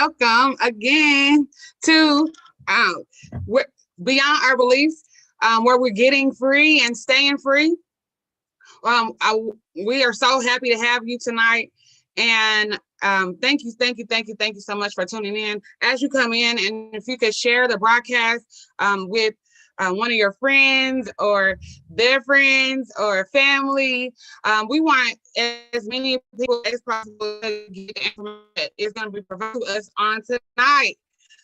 welcome again to um, we're Beyond Our Beliefs, where we're getting free and staying free. We are so happy to have you tonight, and thank you so much for tuning in. As you come in, and if you could share the broadcast with one of your friends or their friends or family. We want as many people as possible to get the information that is going to be provided to us on tonight.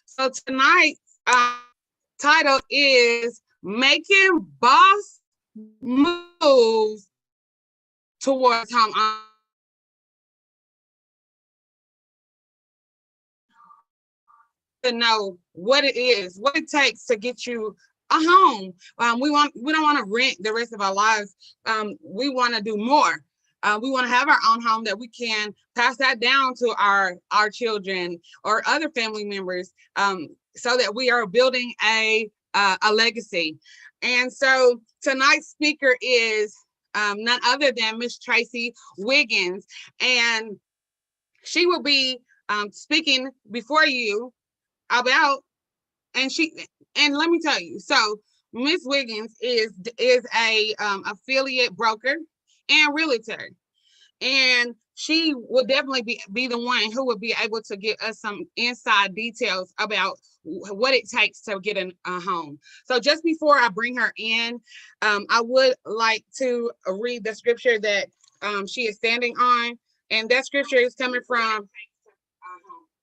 So tonight's title is Making Boss Moves Towards Home. To know what it is, what it takes to get you a home. We don't want to rent the rest of our lives. We want to do more. We want to have our own home that we can pass that down to our children or other family members, so that we are building a legacy. And so tonight's speaker is none other than Miss Tracy Wiggins, and she will be speaking before you about, and let me tell you, so Miss Wiggins is a affiliate broker and realtor, and she will definitely be the one who will be able to give us some inside details about what it takes to get a home. So just before I bring her in, I would like to read the scripture that she is standing on, and that scripture is coming from,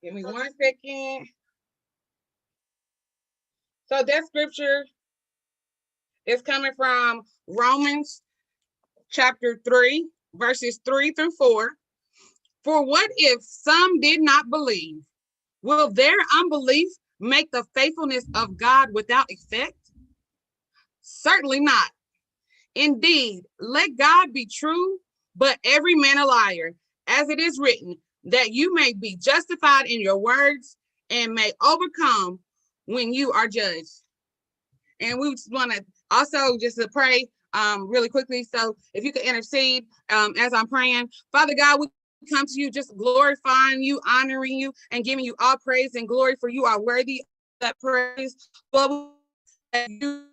give me 1 second. So that scripture is coming from Romans chapter 3, verses 3 through 4. For what if some did not believe? Will their unbelief make the faithfulness of God without effect? Certainly not. Indeed, let God be true, but every man a liar, as it is written, that you may be justified in your words and may overcome when you are judged. And we just want to also just to pray really quickly. So if you could intercede as I'm praying. Father God, we come to you just glorifying you, honoring you, and giving you all praise and glory, for you are worthy of that praise. Lord, that you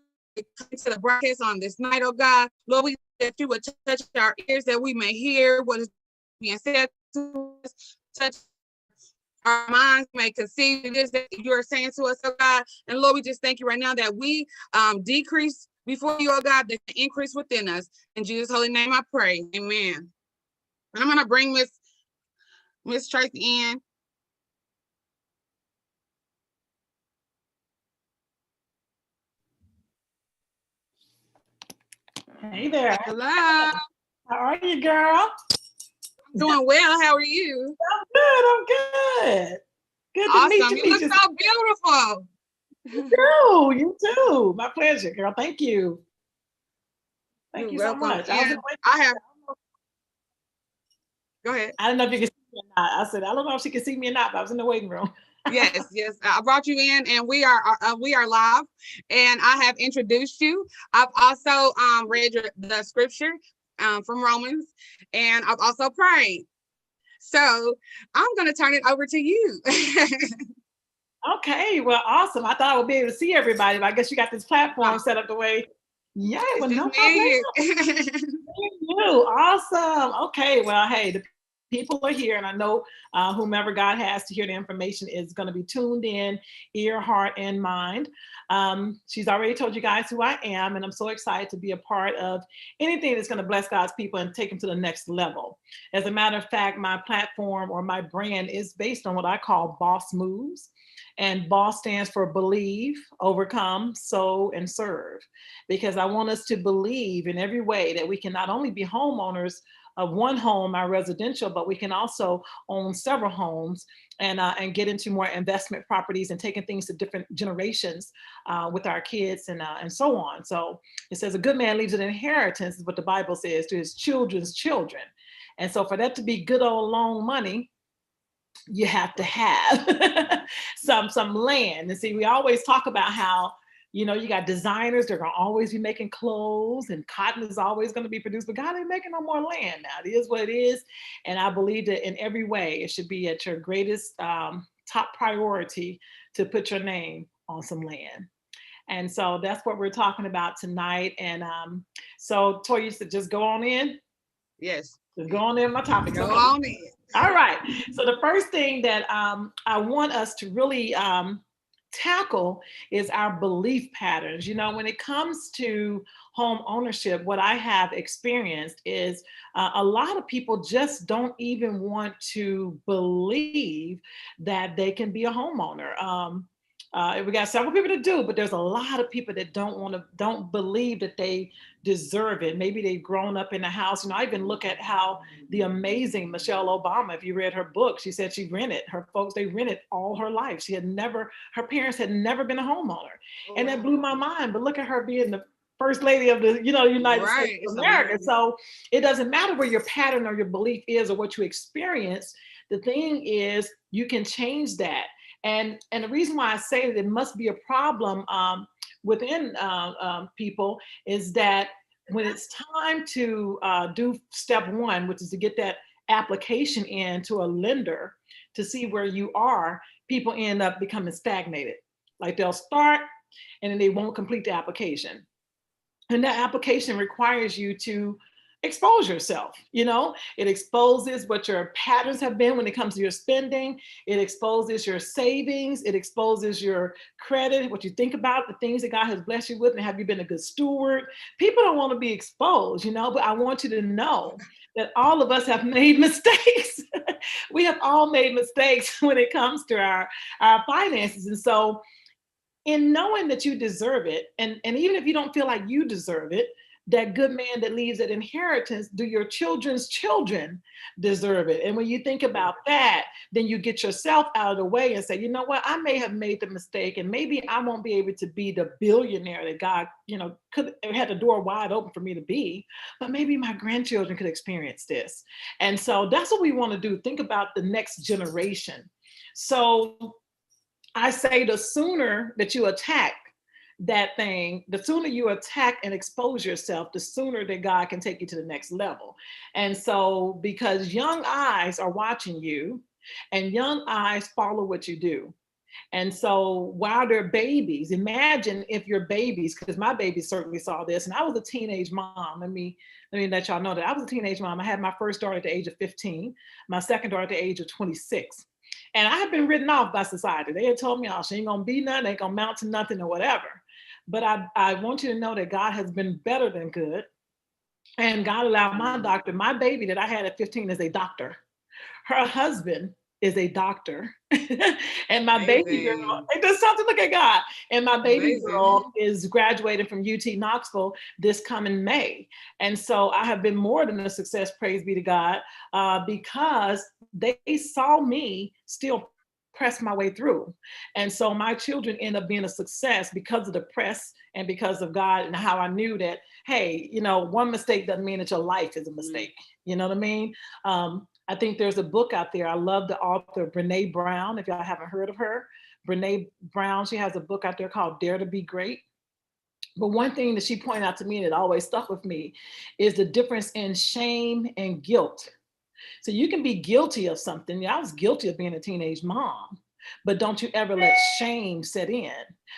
come to the broadcast on this night, oh God. Lord, we that you would touch our ears, that we may hear what is being said to us, touch our minds may conceive this that you are saying to us, oh God. And Lord, we just thank you right now that we decrease before you, oh God, that increase within us. In Jesus' holy name I pray. Amen. And I'm going to bring Miss Tracy in. Hey there. Hello. How are you, girl? I'm doing well. How are you? I'm good. Good to awesome. meet you. You look so beautiful. You too. My pleasure, girl. Thank you. Thank You're you welcome. so much. I have. Go ahead. I don't know if you can see me or not. I said, I don't know if she can see me or not, but I was in the waiting room. Yes. I brought you in, and we are live, and I have introduced you. I've also read the scripture from Romans, and I've also prayed. So I'm going to turn it over to you. Okay, well, awesome. I thought I would be able to see everybody, but I guess you got this platform set up the way. Yeah, well, no problem. You. Awesome. Okay, well, hey, the people are here, and I know whomever God has to hear the information is going to be tuned in, ear, heart, and mind. She's already told you guys who I am, and I'm so excited to be a part of anything that's going to bless God's people and take them to the next level. As a matter of fact, my platform or my brand is based on what I call Boss Moves. And BOSS stands for believe, overcome, sow, and serve. Because I want us to believe in every way that we can not only be homeowners of one home, our residential, but we can also own several homes and get into more investment properties and taking things to different generations with our kids and so on. So it says a good man leaves an inheritance, is what the Bible says, to his children's children. And so for that to be good old long money, you have to have some land. And see, we always talk about how, you know, you got designers, they're gonna always be making clothes and cotton is always gonna be produced, but God ain't making no more land now. It is what it is. And I believe that in every way, it should be at your greatest top priority to put your name on some land. And so that's what we're talking about tonight. And so Toya, you said just go on in. Yes. Just go on in my topic. Go on in. All right. So the first thing that I want us to really tackle is our belief patterns. You know, when it comes to home ownership, what I have experienced is a lot of people just don't even want to believe that they can be a homeowner. We got several people that do, but there's a lot of people that don't believe that they deserve it. Maybe they've grown up in a house. You know, I even look at how the amazing Michelle Obama, if you read her book, she said she rented. Her folks, they rented all her life. Her parents had never been a homeowner. Oh, and that blew my mind. But look at her being the first lady of the, United States of America. So it doesn't matter where your pattern or your belief is or what you experience. The thing is, you can change that. And the reason why I say that it must be a problem within people is that when it's time to do step one, which is to get that application in to a lender to see where you are, people end up becoming stagnated. Like they'll start and then they won't complete the application. And that application requires you to expose yourself. It exposes what your patterns have been when it comes to your spending. It exposes your savings. It exposes your credit, what you think about, the things that God has blessed you with, and have you been a good steward? People don't want to be exposed, but I want you to know that all of us have made mistakes. We have all made mistakes when it comes to our finances. And so in knowing that you deserve it, and even if you don't feel like you deserve it, that good man that leaves an inheritance, do your children's children deserve it? And when you think about that, then you get yourself out of the way and say, you know what, I may have made the mistake and maybe I won't be able to be the billionaire that God, could had the door wide open for me to be, but maybe my grandchildren could experience this. And so that's what we want to do. Think about the next generation. So I say the sooner that you attack that thing, the sooner you attack and expose yourself, the sooner that God can take you to the next level. And so, because young eyes are watching you and young eyes follow what you do. And so while they're babies, imagine if your babies, because my babies certainly saw this, and I was a teenage mom. Let me let y'all know that I was a teenage mom. I had my first daughter at the age of 15, my second daughter at the age of 26. And I had been written off by society. They had told me, oh, she ain't gonna be nothing, ain't gonna mount to nothing or whatever. But I want you to know that God has been better than good. And God allowed my baby that I had at 15 is a doctor. Her husband is a doctor. And my baby girl, it does something, look at God. And my baby girl is graduating from UT Knoxville this coming May. And so I have been more than a success, praise be to God, because they saw me still press my way through. And so my children end up being a success because of the press and because of God and how I knew that, hey, one mistake doesn't mean that your life is a mistake. You know what I mean? I think there's a book out there. I love the author, Brene Brown. If y'all haven't heard of her, Brene Brown, she has a book out there called Dare to Be Great. But one thing that she pointed out to me that always stuck with me is the difference in shame and guilt. So you can be guilty of something. I was guilty of being a teenage mom, but don't you ever let shame set in.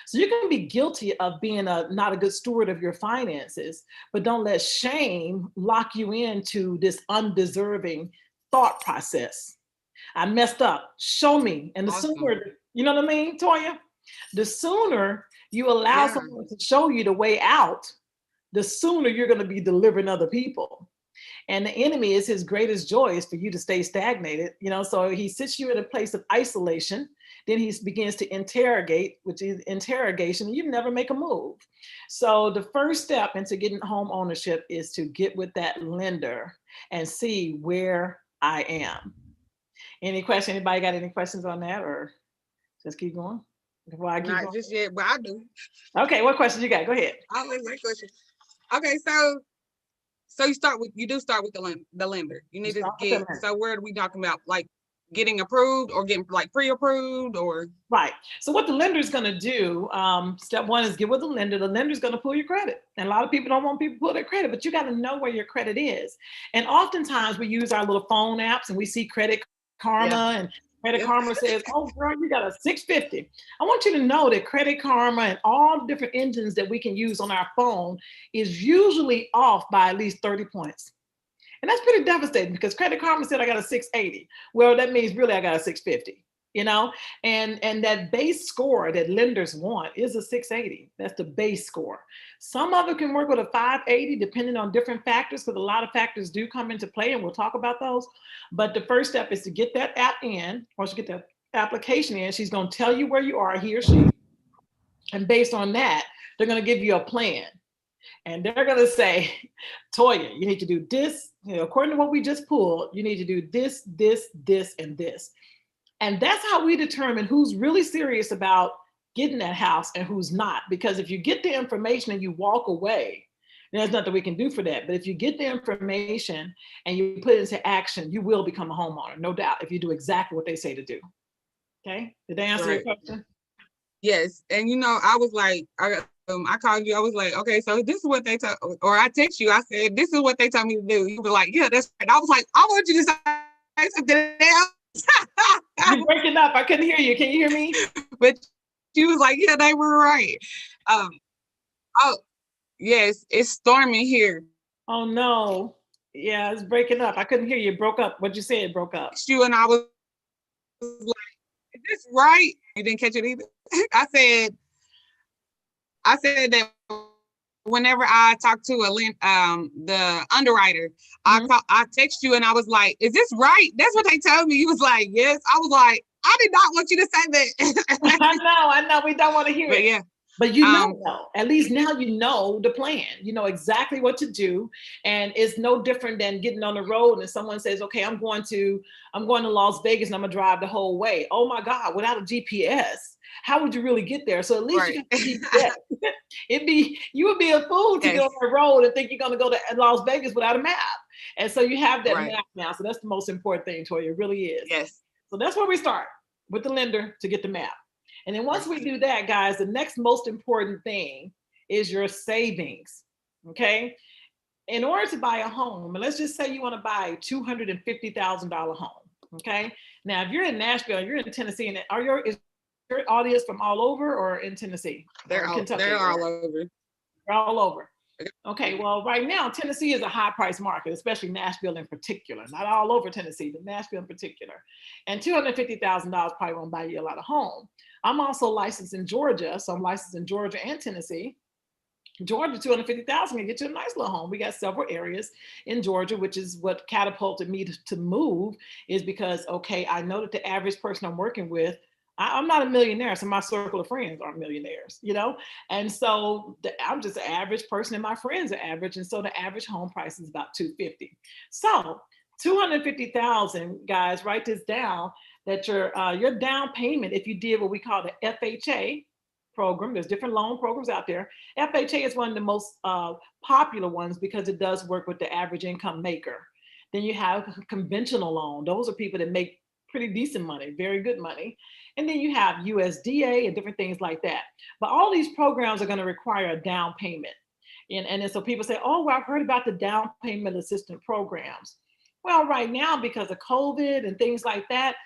So you can be guilty of being not a good steward of your finances, but don't let shame lock you into this undeserving thought process. I messed up. Show me. And the sooner, you know what I mean, Toya? The sooner you allow someone to show you the way out, the sooner you're going to be delivering other people. And the enemy is his greatest joy is for you to stay stagnated, so he sits you in a place of isolation. Then he begins to interrogate, which is interrogation, and you never make a move. So the first step into getting home ownership is to get with that lender and see where I am. Any question? Anybody got any questions on that, or just keep going? Before I keep Not going? Just yet, but I do. Okay, what questions you got? Go ahead. I'll let my question. Okay, so you do start with the lender. You need to get. So where are we talking about? Like getting approved or getting like pre-approved or? Right. So what the lender is going to do, step one is get with the lender. The lender is going to pull your credit. And a lot of people don't want people to pull their credit, but you got to know where your credit is. And oftentimes we use our little phone apps and we see Credit Karma and Credit Karma says, oh, girl, you got a 650. I want you to know that Credit Karma and all the different engines that we can use on our phone is usually off by at least 30 points. And that's pretty devastating because Credit Karma said I got a 680. Well, that means really I got a 650. And that base score that lenders want is a 680. That's the base score. Some of it can work with a 580 depending on different factors, because a lot of factors do come into play, and we'll talk about those. But the first step is to get that app in, or to get the application in. She's going to tell you where you are, he or she. And based on that, they're going to give you a plan. And they're going to say, Toya, you need to do this. According to what we just pulled, you need to do this, this, this, and this. And that's how we determine who's really serious about getting that house and who's not. Because if you get the information and you walk away, there's nothing we can do for that. But if you get the information and you put it into action, you will become a homeowner, no doubt, if you do exactly what they say to do. Okay? Did they answer your question? Yes. And I was like, I called you. I was like, okay, so this is what they told, or I text you. I said, this is what they told me to do. You were like, yeah, that's right. I was like, I want you to say something else. You're breaking up. I couldn't hear you. Can you hear me? But she was like, yeah, they were right. Oh, yes, it's storming here. Oh no. Yeah, it's breaking up. I couldn't hear you. It broke up. What you said, it broke up. You and I was like, is this right? You didn't catch it either. I said that whenever I talk to the underwriter, I text you and I was like, is this right? That's what they told me. You was like, yes. I was like, I did not want you to say that. I know. We don't want to hear it. Yeah. But you know, at least now you know the plan. You know exactly what to do. And it's no different than getting on the road and someone says, okay, I'm going to Las Vegas and I'm gonna drive the whole way. Oh my God, without a GPS, how would you really get there? So at least you got GPS. You would be a fool to get on the road and think you're gonna go to Las Vegas without a map. And so you have that map now. So that's the most important thing, Toya. It really is. Yes. So that's where we start, with the lender to get the map. And then once we do that, guys, the next most important thing is your savings, okay? In order to buy a home, and let's just say you want to buy a $250,000 home, okay? Now, if you're in Nashville, you're in Tennessee, and is your audience from all over or in Tennessee? They're all over. They're all over. Okay, well, right now, Tennessee is a high price market, especially Nashville in particular. Not all over Tennessee, but Nashville in particular. And $250,000 probably won't buy you a lot of home. I'm also licensed in Georgia, so I'm licensed in Georgia and Tennessee. Georgia, $250,000 can get you a nice little home. We got several areas in Georgia, which is what catapulted me to move, is because, okay, I know that the average person I'm working with, I'm not a millionaire, so my circle of friends aren't millionaires, And so I'm just an average person and my friends are average. And so the average home price is about $250,000. So $250,000, guys, write this down, that your down payment, if you did what we call the FHA program, there's different loan programs out there. FHA is one of the most popular ones because it does work with the average income maker. Then you have conventional loan. Those are people that make pretty decent money, very good money. And then you have USDA and different things like that. But all these programs are going to require a down payment. And so people say, oh, well, I've heard about the down payment assistance programs. Well, right now, because of COVID and things like that,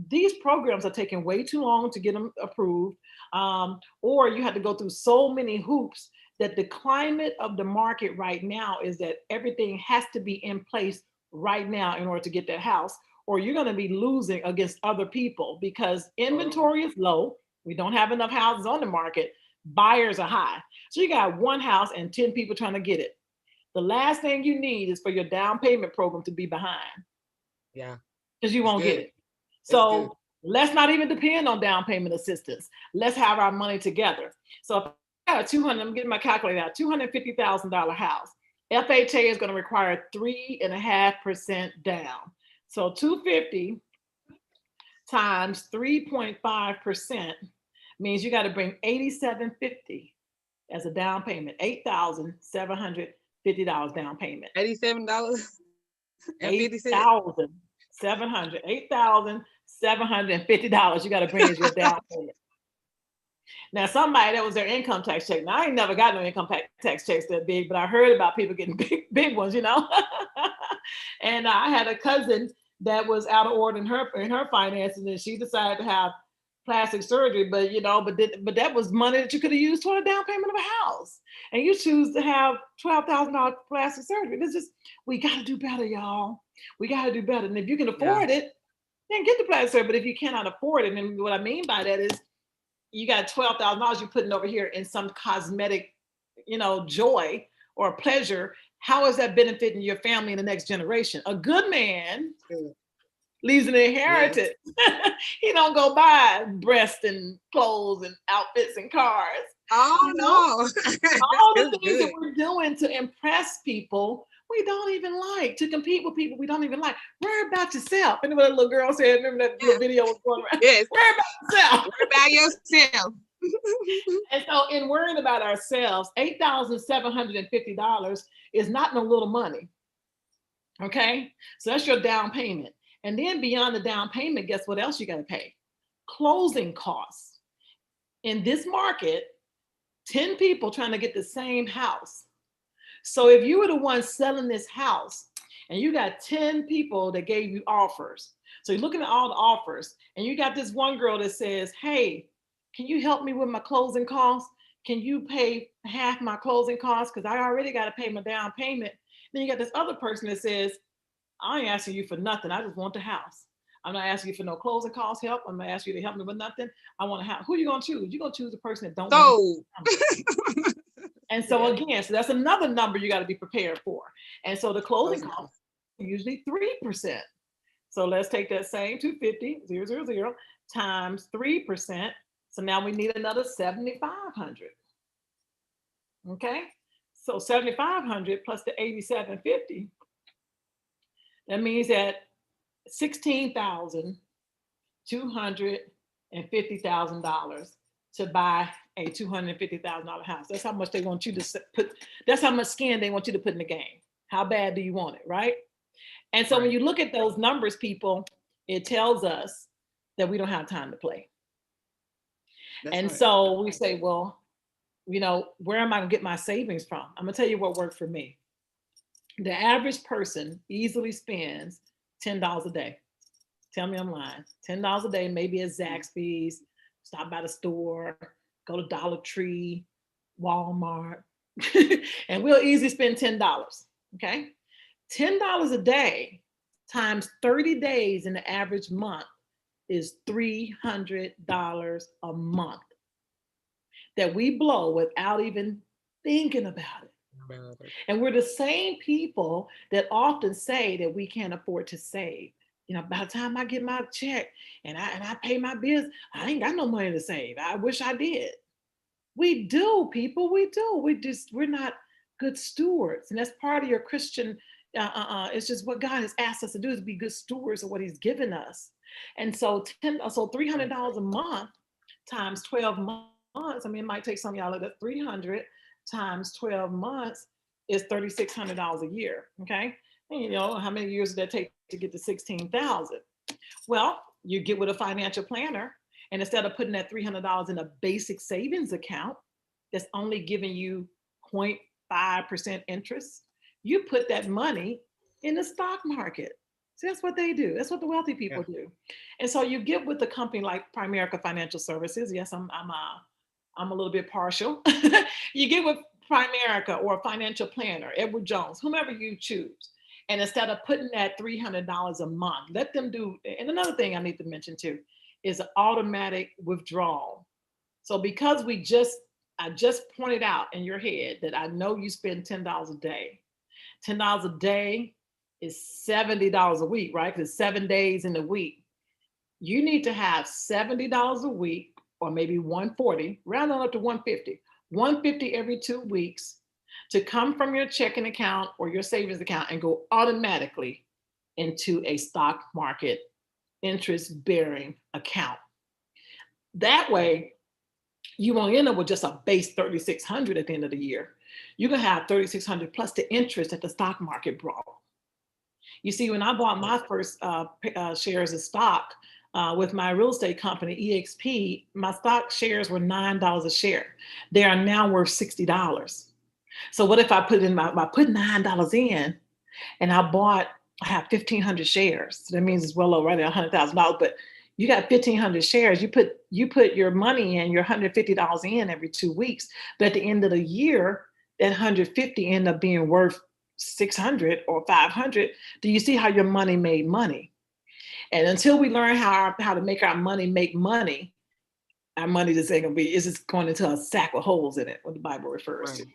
these programs are taking way too long to get them approved. Or you have to go through so many hoops that the climate of the market right now is that everything has to be in place right now in order to get that house, or you're going to be losing against other people because inventory is low. We don't have enough houses on the market. Buyers are high. So you got one house and 10 people trying to get it. The last thing you need is for your down payment program to be behind. Yeah. Because you won't get it. So let's not even depend on down payment assistance. Let's have our money together. So if I got I'm getting my calculator out, $250,000 house. FHA is going to require 3.5% down. So 250 times 3.5% means you got to bring $8,750 as a down payment, $8,750 down payment. $87 and 50 cents. $8,750 you got to bring as your down payment. Now, somebody that was their income tax check. Now, I ain't never got no income tax checks that big, but I heard about people getting big ones, And I had a cousin that was out of order in her finances, and she decided to have plastic surgery. But but that was money that you could have used toward a down payment of a house, and you choose to have $12,000 plastic surgery. We got to do better, y'all. We got to do better, and if you can afford it, then get the plastic surgery. But if you cannot afford it, and what I mean by that is, you got $12,000 you're putting over here in some cosmetic, joy or pleasure. How is that benefiting your family in the next generation? A good man leaves an inheritance. Yes. He don't go buy breasts and clothes and outfits and cars. Oh, no. All the things that we're doing to impress people, we don't even like. To compete with people we don't even like. Worry about yourself. And what that little girl said, remember that little video was going around? Yes. Worry about yourself. Worry about yourself. And so in worrying about ourselves, $8,750 is not no little money. Okay? So that's your down payment. And then beyond the down payment, guess what else you got to pay? Closing costs. In this market, 10 people trying to get the same house. So if you were the one selling this house and you got 10 people that gave you offers, so you're looking at all the offers and you got this one girl that says, hey, can you help me with my closing costs? Can you pay half my closing costs? Because I already got to pay my down payment. Then you got this other person that says, I ain't asking you for nothing. I just want the house. I'm not asking you for no closing cost help. I'm not asking you to help me with nothing. I want a house. Who are you going to choose? You're going to choose the person that don't want to. And so again, so that's another number you got to be prepared for. And so the closing costs are usually 3%. So let's take that same 250,000 times 3%. So now we need another 7,500. Okay. So 7,500 plus the 8,750. That means that $16,250,000 to buy a $250,000 house. That's how much they want you to put. That's how much skin they want you to put in the game. How bad do you want it, right? And so when you look at those numbers, people, it tells us that we don't have time to play. So we say, well, where am I gonna get my savings from? I'm gonna tell you what worked for me. The average person easily spends $10 a day. Tell me I'm lying. $10 a day, maybe at Zaxby's, stop by the store, go to Dollar Tree, Walmart, and we'll easily spend $10, okay? $10 a day times 30 days in the average month is $300 a month that we blow without even thinking about it. And we're the same people that often say that we can't afford to save. By the time I get my check and I pay my bills, I ain't got no money to save. I wish I did. We do, people. We do. We're not good stewards, and that's part of your Christian. It's just what God has asked us to do, is be good stewards of what He's given us. And so $300 a month times 12 months. I mean, it might take some of y'all at 300 times 12 months is $3,600 a year. Okay. And how many years did that take to get to 16,000? Well, you get with a financial planner, and instead of putting that $300 in a basic savings account that's only giving you 0.5% interest, you put that money in the stock market. So that's what they do. That's what the wealthy people do. And so you get with a company like Primerica Financial Services. Yes, I'm a little bit partial. You get with Primerica or a financial planner, Edward Jones, whomever you choose. And instead of putting that $300 a month, let them do. And another thing I need to mention too is an automatic withdrawal. So because I just pointed out in your head that I know you spend $10 a day. $10 a day is $70 a week, right? Because 7 days in a week. You need to have $70 a week, or maybe $140, round on up to $150. $150 every 2 weeks to come from your checking account or your savings account and go automatically into a stock market interest-bearing account. That way, you won't end up with just a base $3,600 at the end of the year. You're gonna have $3,600 plus the interest that the stock market brought. You see, when I bought my first shares of stock with my real estate company, EXP, my stock shares were $9 a share. They are now worth $60. So what if I put $9 in and I bought I have 1,500 shares. So that means it's well over right at $100,000. But you got 1,500 shares. You put your money in, your $150 in every 2 weeks. But at the end of the year, that 150 end up being worth 600 or 500. Do you see how your money made money? And until we learn how to make our money make money, our money just ain't gonna be, it's just going into a sack with holes in it, what the Bible refers to.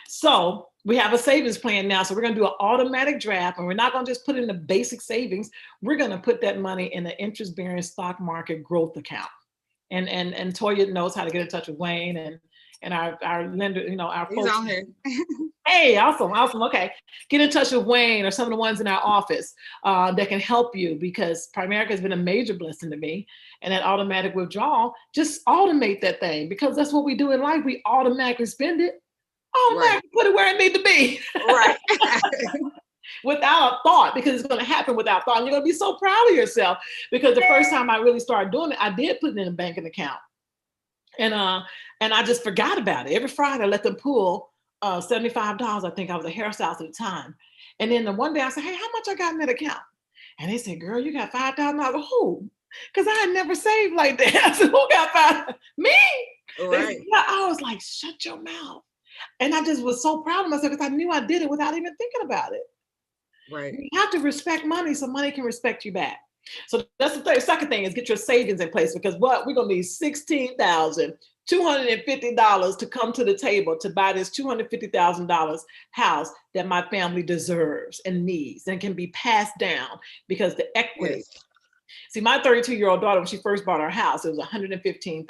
So we have a savings plan now. So we're gonna do an automatic draft, and we're not gonna just put it in the basic savings. We're gonna put that money in the interest-bearing stock market growth account. And Toya knows how to get in touch with Wayne and our lender, our He's folks. On here. Hey, awesome. Okay. Get in touch with Wayne or some of the ones in our office that can help you, because Primerica has been a major blessing to me. And that automatic withdrawal, just automate that thing, because that's what we do in life. We automatically spend it, automatically put it where it needs to be. Right. Without a thought, because it's going to happen without thought. And you're going to be so proud of yourself, because the first time I really started doing it, I did put it in a banking account. And I just forgot about it. Every Friday I let them pull $75. I think I was a hairstylist at the time. And then the one day I said, hey, how much I got in that account? And they said, girl, you got $5,000. Who? Because I had never saved like that. I said, who got $5,000? Me? Right. Said, yeah. I was like, shut your mouth. And I just was so proud of myself, because I knew I did it without even thinking about it. Right. You have to respect money so money can respect you back. So that's the second thing, is get your savings in place, because what we're going to need $16,250 to come to the table to buy this $250,000 house that my family deserves and needs and can be passed down, because the equity. Yes. See, my 32-year-old daughter, when she first bought our house, it was $115,000.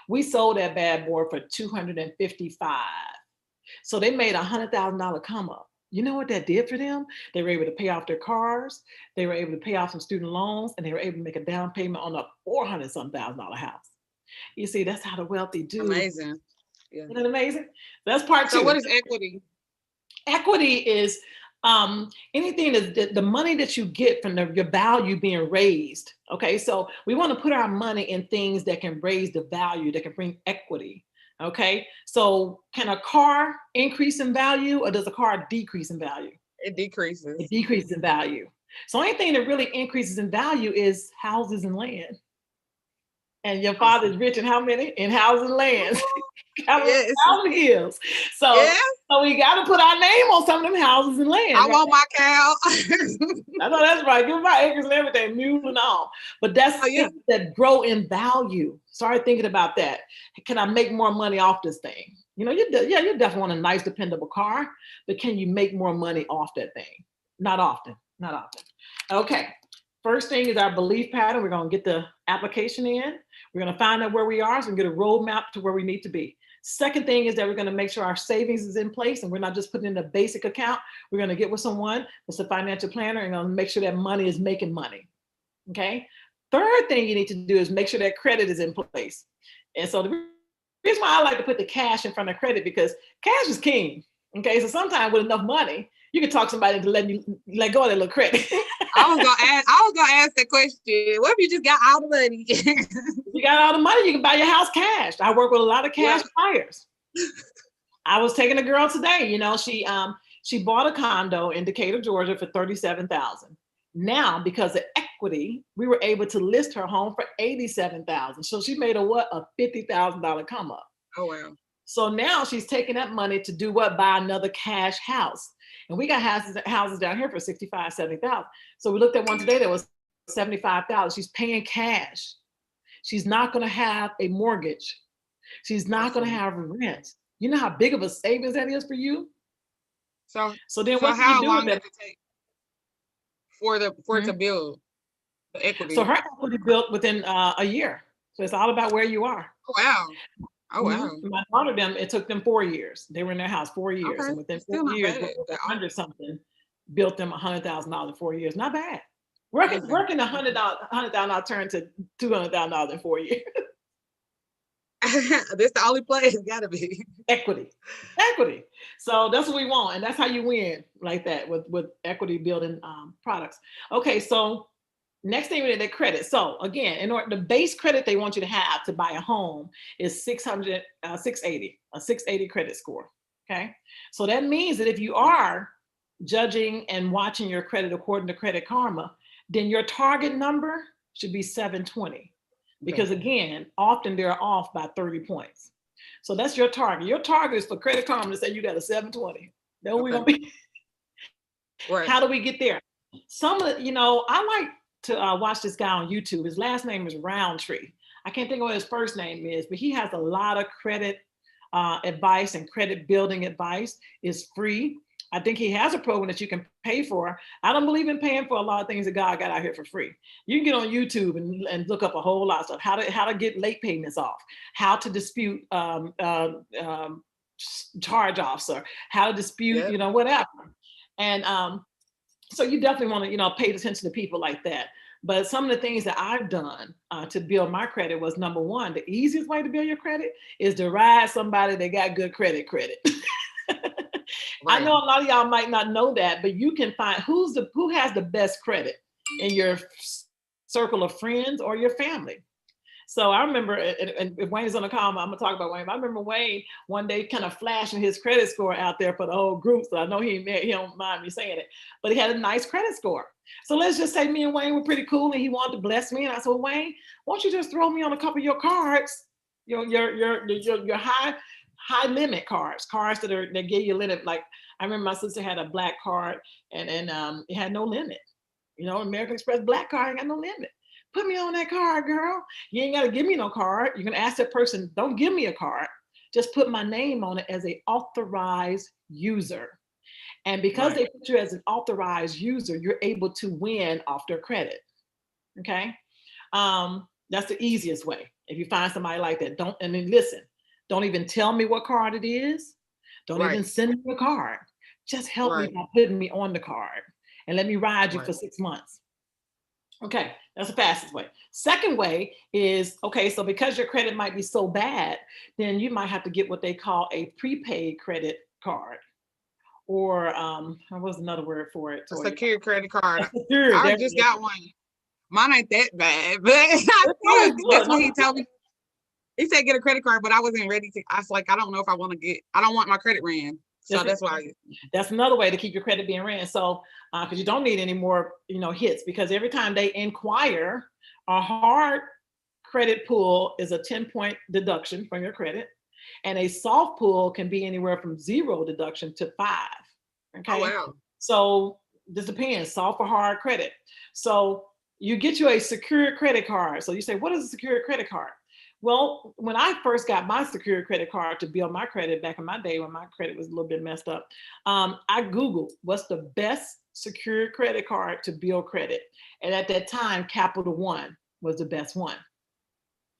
We sold that bad boy for $255,000. So they made $100,000 come up. You know what that did for them? They were able to pay off their cars. They were able to pay off some student loans, and they were able to make a down payment on a $400-some-thousand house. You see, that's how the wealthy do. Amazing. Yeah. Isn't it amazing? That's part two. So what is equity? Equity is anything that the money that you get from your value being raised. Okay, so we want to put our money in things that can raise the value, that can bring equity. Okay, so can a car increase in value, or does a car decrease in value? It decreases. It decreases in value. So anything that really increases in value is houses and land. And your father's rich in how many? In houses and lands. Yes. Hills. So, yes. So we got to put our name on some of them houses and land. I want my cow. I know that's right. Give me my acres and everything, mule and all. But that's things that grow in value. Start thinking about that. Can I make more money off this thing? You definitely want a nice, dependable car, but can you make more money off that thing? Not often. Okay. First thing is our belief pattern. We're going to get the application in. We're going to find out where we are, so we can get a roadmap to where we need to be. Second thing is that we're going to make sure our savings is in place, and we're not just putting in a basic account. We're going to get with someone that's a financial planner and going to make sure that money is making money. Okay. Third thing you need to do is make sure that credit is in place. And so the reason why I like to put the cash in front of credit, because cash is king. Okay. So sometimes with enough money, you can talk somebody to let go of that little credit. I was gonna ask that question. What if you just got all the money? You got all the money, you can buy your house cash. I work with a lot of cash buyers. I was taking a girl today, she bought a condo in Decatur, Georgia for $37,000. Now, because of equity, we were able to list her home for $87,000. So she made a $50,000 come up. Oh, wow. So now she's taking that money to do what? Buy another cash house. And we got houses down here for $65,000, $70,000. So we looked at one today that was $75,000. She's paying cash. She's not going to have a mortgage. She's not going to have a rent. You know how big of a savings that is for you? So then what how do you do long with does it take for it to build the equity? So her equity built within a year. So it's all about where you are. Oh, wow. Oh, wow. My daughter, it took them 4 years. They were in their house 4 years. Okay. And within 4 years, 100 something built them $100,000 in 4 years. Not bad. Working $100,000 turned to $200,000 in 4 years. This the only place it's gotta be. Equity. So that's what we want. And that's how you win like that with equity building products. Okay, so next thing we need, the credit. So again, the base credit they want you to have to buy a home is 680, a 680 credit score. Okay. So that means that if you are judging and watching your credit according to Credit Karma, then your target number should be 720. Because again, often they're off by 30 points. So that's your target. Your target is for Credit Karma to say you got a 720. Then we're gonna be. Right. How do we get there? Some of the, I like to watch this guy on YouTube. His last name is Roundtree. I can't think of what his first name is, but he has a lot of credit advice and credit building advice. Is free. I think he has a program that you can pay for. I don't believe in paying for a lot of things that God got out here for free. You can get on YouTube and look up a whole lot of stuff. How to get late payments off, how to dispute charge-offs, or how to dispute, whatever. And so you definitely want to, pay attention to people like that. But some of the things that I've done to build my credit was, number one, the easiest way to build your credit is to ride somebody that got good credit. Right. I know a lot of y'all might not know that, but you can find who has the best credit in your circle of friends or your family. So I remember, and if Wayne's on the call, I'm gonna talk about Wayne. I remember Wayne one day kind of flashing his credit score out there for the whole group. So I know he don't mind me saying it, but he had a nice credit score. So let's just say me and Wayne were pretty cool, and he wanted to bless me. And I said, well, Wayne, why don't you just throw me on a couple of your cards, your high limit cards that give you a limit. Like I remember my sister had a black card, and it had no limit. American Express black card ain't got no limit. Put me on that card, girl. You ain't got to give me no card. You can ask that person, don't give me a card. Just put my name on it as an authorized user. And because they put you as an authorized user, you're able to win off their credit. Okay. That's the easiest way. If you find somebody like that, and then listen, don't even tell me what card it is. Don't even send me a card. Just help me by putting me on the card and let me ride you for 6 months. Okay, that's the fastest way. Second way is, okay, so because your credit might be so bad, then you might have to get what they call a prepaid credit card. Or what was another word for it? A secure credit card. I just got one. Mine ain't that bad, but that's what he told me. He said get a credit card, but I wasn't ready to. I was like, I don't know if I don't want my credit ran. So that's why. That's another way to keep your credit being ran. So, because you don't need any more, hits, because every time they inquire, a hard credit pull is a 10-point deduction from your credit, and a soft pull can be anywhere from 0 deduction to 5. Okay. Oh, wow. So this depends, soft or hard credit. So you get you a secure credit card. So you say, what is a secure credit card? Well, when I first got my secure credit card to build my credit back in my day when my credit was a little bit messed up, I Googled what's the best secure credit card to build credit. And at that time, Capital One was the best one.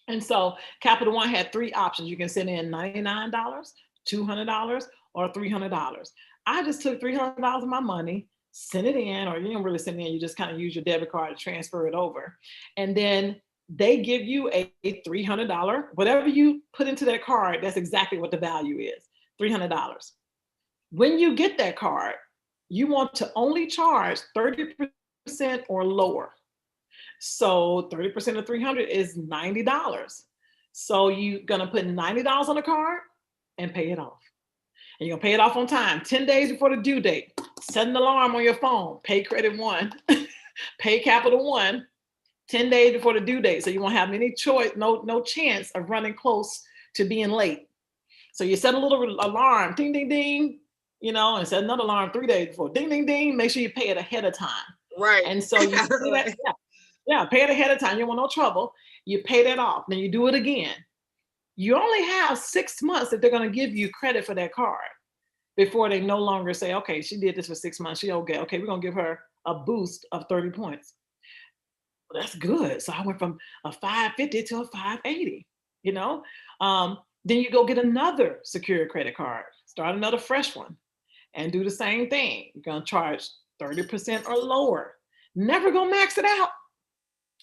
And so Capital One had 3 options. You can send in $99, $200, or $300. I just took $300 of my money, sent it in, or you don't really send it in, you just kind of use your debit card to transfer it over. And then they give you a $300, whatever you put into that card, that's exactly what the value is, $300. When you get that card, you want to only charge 30% or lower. So 30% of 300 is $90. So you're gonna put $90 on the card and pay it off. And you're gonna pay it off on time, 10 days before the due date. Set an alarm on your phone, pay Credit One, pay Capital One, 10 days before the due date. So you won't have any choice, no chance of running close to being late. So you set a little alarm, ding, ding, ding, and set another alarm 3 days before, ding, ding, ding, make sure you pay it ahead of time. Right. And so you pay it ahead of time. You don't want no trouble. You pay that off. Then you do it again. You only have 6 months that they're going to give you credit for that card before they no longer say, okay, she did this for 6 months. She okay. Okay, we're going to give her a boost of 30 points. That's good. So I went from a 550 to a 580, then you go get another secure credit card, start another fresh one, and do the same thing. You're going to charge 30% or lower. Never go max it out.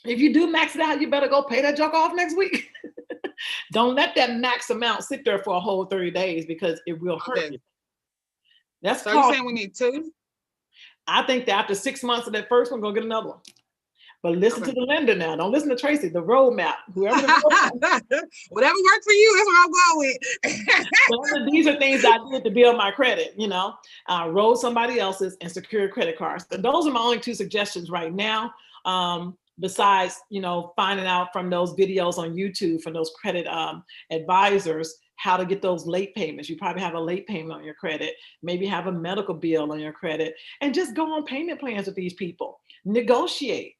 If you do max it out, you better go pay that junk off next week. Don't let that max amount sit there for a whole 30 days because it will hurt you. So you're saying we need 2? I think that after 6 months of that first one, go get another one. But listen to the lender now. Don't listen to Tracy, the roadmap. Whoever whatever works for you, that's what I'm going with. These are things that I did to build my credit, you know, roll somebody else's and secure credit cards. So those are my only 2 suggestions right now. Besides, you know, finding out from those videos on YouTube from those credit advisors how to get those late payments. You probably have a late payment on your credit, maybe have a medical bill on your credit, and just go on payment plans with these people. Negotiate.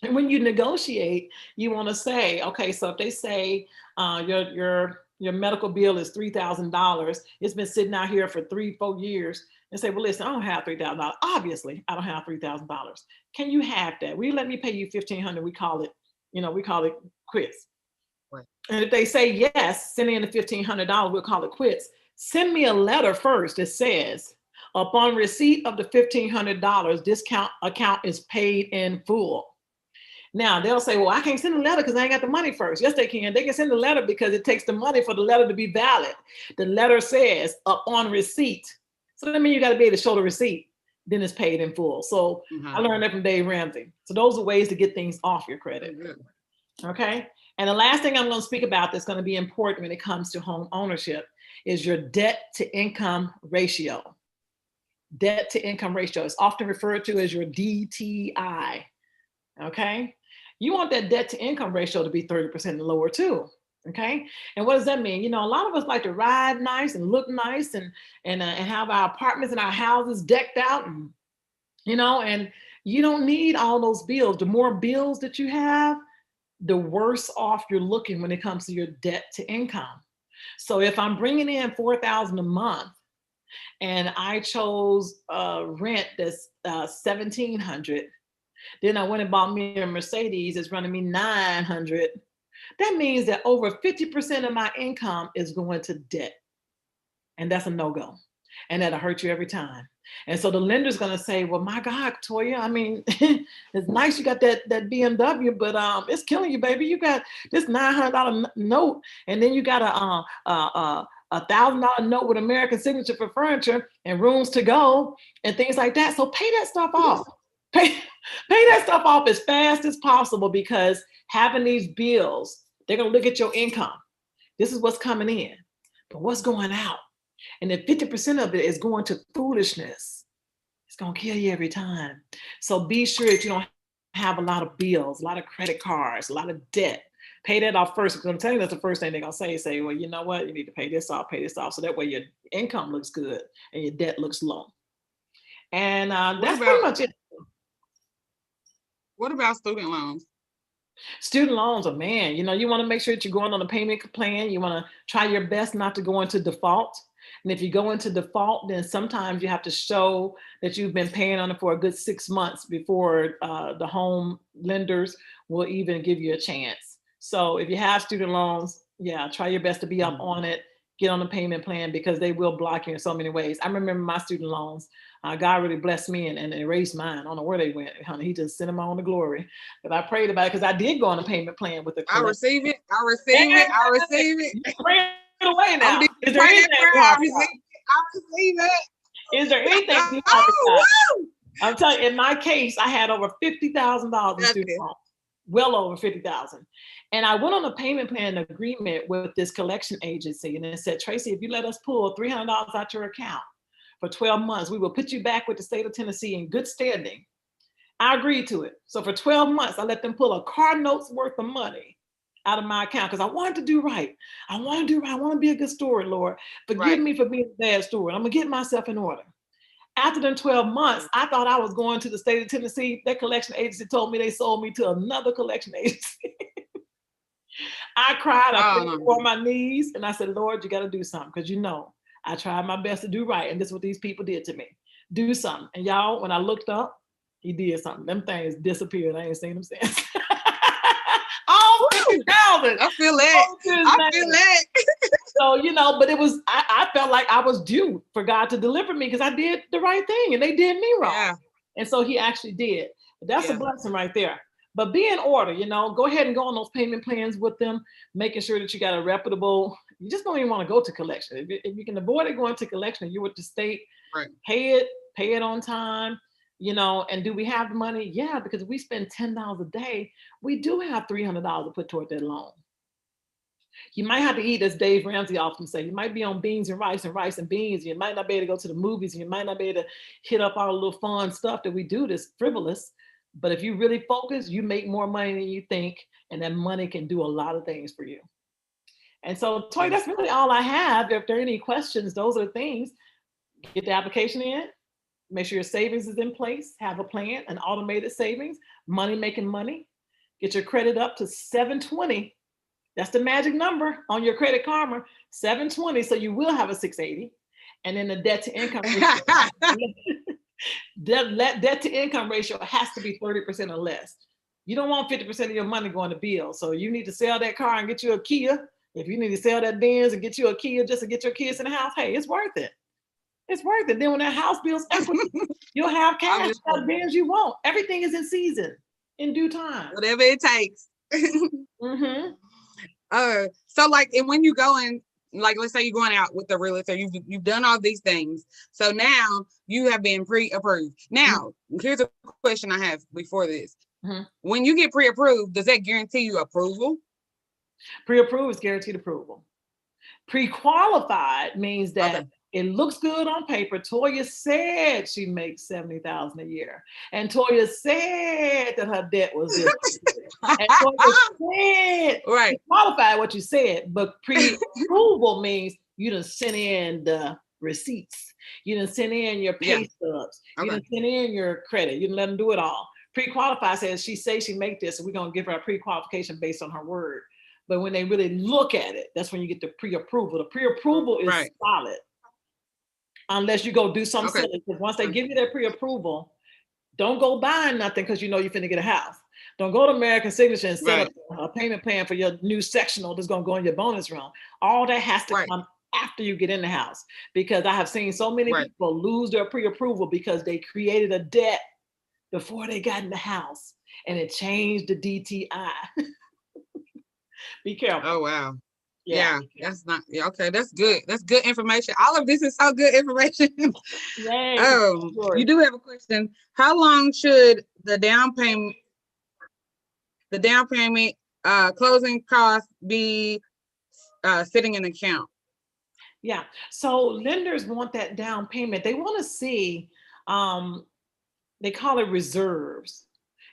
And when you negotiate, you want to say, okay, so if they say your medical bill is $3,000, it's been sitting out here for 3-4 years, and say, well, listen, I don't have $3,000. Obviously, I don't have $3,000. Can you have that? Will you let me pay you $1,500? We call it quits. Right. And if they say yes, send in the $1,500, we'll call it quits. Send me a letter first that says, upon receipt of the $1,500, this account is paid in full. Now they'll say, well, I can't send a letter because I ain't got the money first. Yes, they can. They can send a letter because it takes the money for the letter to be valid. The letter says upon receipt. So that means you got to be able to show the receipt. Then it's paid in full. So I learned that from Dave Ramsey. So those are ways to get things off your credit. Okay. And the last thing I'm going to speak about that's going to be important when it comes to home ownership is your debt to income ratio. Debt to income ratio is often referred to as your DTI. Okay. You want that debt to income ratio to be 30% and lower too. Okay. And what does that mean? You know, a lot of us like to ride nice and look nice and have our apartments and our houses decked out, and, you know, and you don't need all those bills. The more bills that you have, the worse off you're looking when it comes to your debt to income. So if I'm bringing in $4,000 a month and I chose rent that's $1,700, then I went and bought me a Mercedes that's running me $900. That means that over 50% of my income is going to debt. And that's a no-go. And that'll hurt you every time. And so the lender's going to say, well, my God, Toya, I mean, it's nice you got that BMW, but it's killing you, baby. You got this $900 note, and then you got a $1,000 note with American Signature for furniture and rooms to go and things like that. So pay that stuff off. Pay that stuff off as fast as possible, because having these bills, they're going to look at your income. This is what's coming in, but what's going out? And if 50% of it is going to foolishness, it's going to kill you every time. So be sure that you don't have a lot of bills, a lot of credit cards, a lot of debt. Pay that off first, because I'm telling you, that's the first thing they're going to say, well, you know what? You need to pay this off. So that way your income looks good and your debt looks low. And that's pretty much it. What about student loans? Student loans are, man, you know, you want to make sure that you're going on a payment plan. You want to try your best not to go into default. And if you go into default, then sometimes you have to show that you've been paying on it for a good 6 months before the home lenders will even give you a chance. So if you have student loans, yeah, try your best to be up on it. Get on the payment plan, because they will block you in so many ways. I remember my student loans. God really blessed me and erased mine. I don't know where they went, honey. He just sent them on to glory. But I prayed about it, because I did go on a payment plan with the I receive it. I receive it. Pray it away now. Is there anything I receive it. Is there anything I'm telling you, in my case, I had over $50,000 in student loans. Well over 50,000. And I went on a payment plan agreement with this collection agency, and it said, Tracy, if you let us pull $300 out your account for 12 months, we will put you back with the state of Tennessee in good standing. I agreed to it. So for 12 months, I let them pull a car note's worth of money out of my account, because I wanted to do right. I want to be a good steward, Lord. Forgive me for being a bad steward. I'm going to get myself in order. After them 12 months, I thought I was going to the state of Tennessee. That collection agency told me they sold me to another collection agency. I cried, I fell on my knees, and I said, Lord, you got to do something, because you know, I tried my best to do right, and this is what these people did to me. Do something. And y'all, when I looked up, he did something. Them things disappeared. I ain't seen them since. All 50,000. I feel that. So, you know, but it was, I felt like I was due for God to deliver me, because I did the right thing and they did me wrong. Yeah. And so he actually did. But that's a blessing right there. But be in order, you know, go ahead and go on those payment plans with them, making sure that you got a reputable, you just don't even want to go to collection. If you can avoid it going to collection, you're with the state, pay it on time, you know, and do we have the money? Yeah, because if we spend $10 a day, we do have $300 to put toward that loan. You might have to eat, as Dave Ramsey often say, you might be on beans and rice and beans. You might not be able to go to the movies. You might not be able to hit up all the little fun stuff that we do that's frivolous. But if you really focus, you make more money than you think, and that money can do a lot of things for you. And so, Toy, that's really all I have. If there are any questions, those are the things. Get the application in, make sure your savings is in place, have a plan, an automated savings, money making money. Get your credit up to 720. That's the magic number on your Credit Karma, 720. So you will have a 680. And then the debt to income ratio, debt to income ratio has to be 30% or less. You don't want 50% of your money going to bills. So you need to sell that car and get you a Kia. If you need to sell that Benz and get you a Kia just to get your kids in the house, hey, it's worth it. It's worth it. Then when that house builds equity, you'll have cash for the Benz you want. Everything is in season, in due time. Whatever it takes. Mm-hmm. So like, and when you go in, like, let's say you're going out with the realtor, you've done all these things. So now you have been pre-approved. Now, here's a question I have before this. When you get pre-approved, does that guarantee you approval? Pre-approved is guaranteed approval. Pre-qualified means that it looks good on paper. Toya said she makes $70,000 a year, and Toya said that her debt was this. And Toya said, right, qualified what you said, but pre-approval means you done send in the receipts, you done send in your pay stubs, you done send in your credit, you done let them do it all. Pre-qualified says she says she make this, and we're gonna give her a pre-qualification based on her word. But when they really look at it, that's when you get the pre-approval. The pre-approval is solid. Unless you go do something silly. Because once they give you that pre-approval, don't go buying nothing because you know you're finna get a house. Don't go to American Signature and set up a payment plan for your new sectional that's gonna go in your bonus room. All that has to come after you get in the house. Because I have seen so many people lose their pre-approval because they created a debt before they got in the house, and it changed the DTI. Be careful. Oh, wow. Yeah, that's not okay. That's good. That's good information. All of this is so good information. You do have a question. How long should the down payment, closing costs be sitting in the account? Yeah. So lenders want that down payment. They want to see, they call it reserves.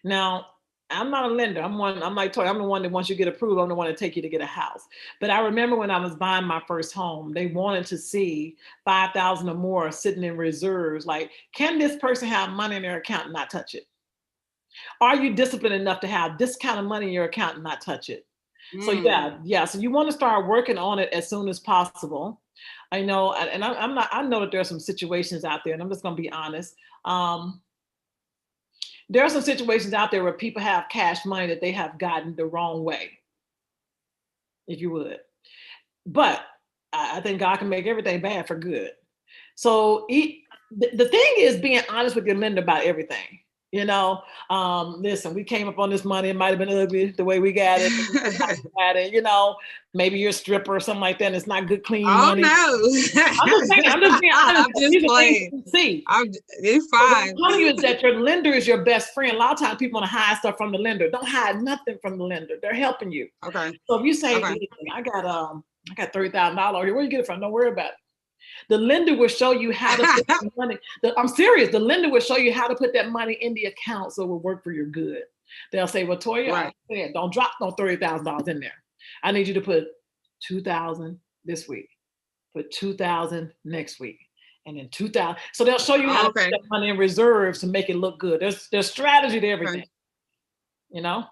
Now, I'm not a lender. I'm like Toy, I'm the one that once you get approved, I'm the one to take you to get a house. But I remember when I was buying my first home, they wanted to see $5,000 or more sitting in reserves. Like, can this person have money in their account and not touch it? Are you disciplined enough to have this kind of money in your account and not touch it? So yeah. So you want to start working on it as soon as possible. I know, and I know that there are some situations out there, and I'm just going to be honest. There are some situations out there where people have cash money that they have gotten the wrong way, if you would. But I think God can make everything bad for good. So the thing is being honest with your lender about everything. You know, listen, we came up on this money. It might have been ugly the way we got it. You know, maybe you're a stripper or something like that. And it's not good, clean money. Oh no! I'm just being honest. I'm just playing. See, it's fine. What I'm telling you is that your lender is your best friend. A lot of times people want to hide stuff from the lender. Don't hide nothing from the lender. They're helping you. Okay. So if you say, I got $30,000 here, where you get it from? Don't worry about it. The lender will show you how to put the money. I'm serious. The lender will show you how to put that money in the account so it will work for your good. They'll say, well, Toya, I said, don't drop no $30,000 in there. I need you to put $2,000 this week, put $2,000 next week, and then $2,000. So they'll show you how to put that money in reserves to make it look good. There's strategy to everything. You know?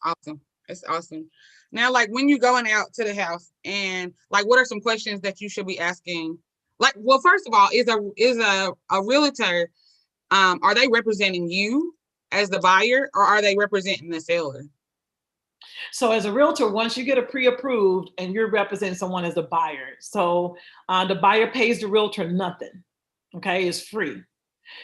Awesome. It's awesome. Now, like when you're going out to the house, and like, what are some questions that you should be asking? Like, well, first of all, is a realtor, are they representing you as the buyer, or are they representing the seller? So as a realtor, once you get a pre-approved and you're representing someone as a buyer, so the buyer pays the realtor nothing. Okay, it's free.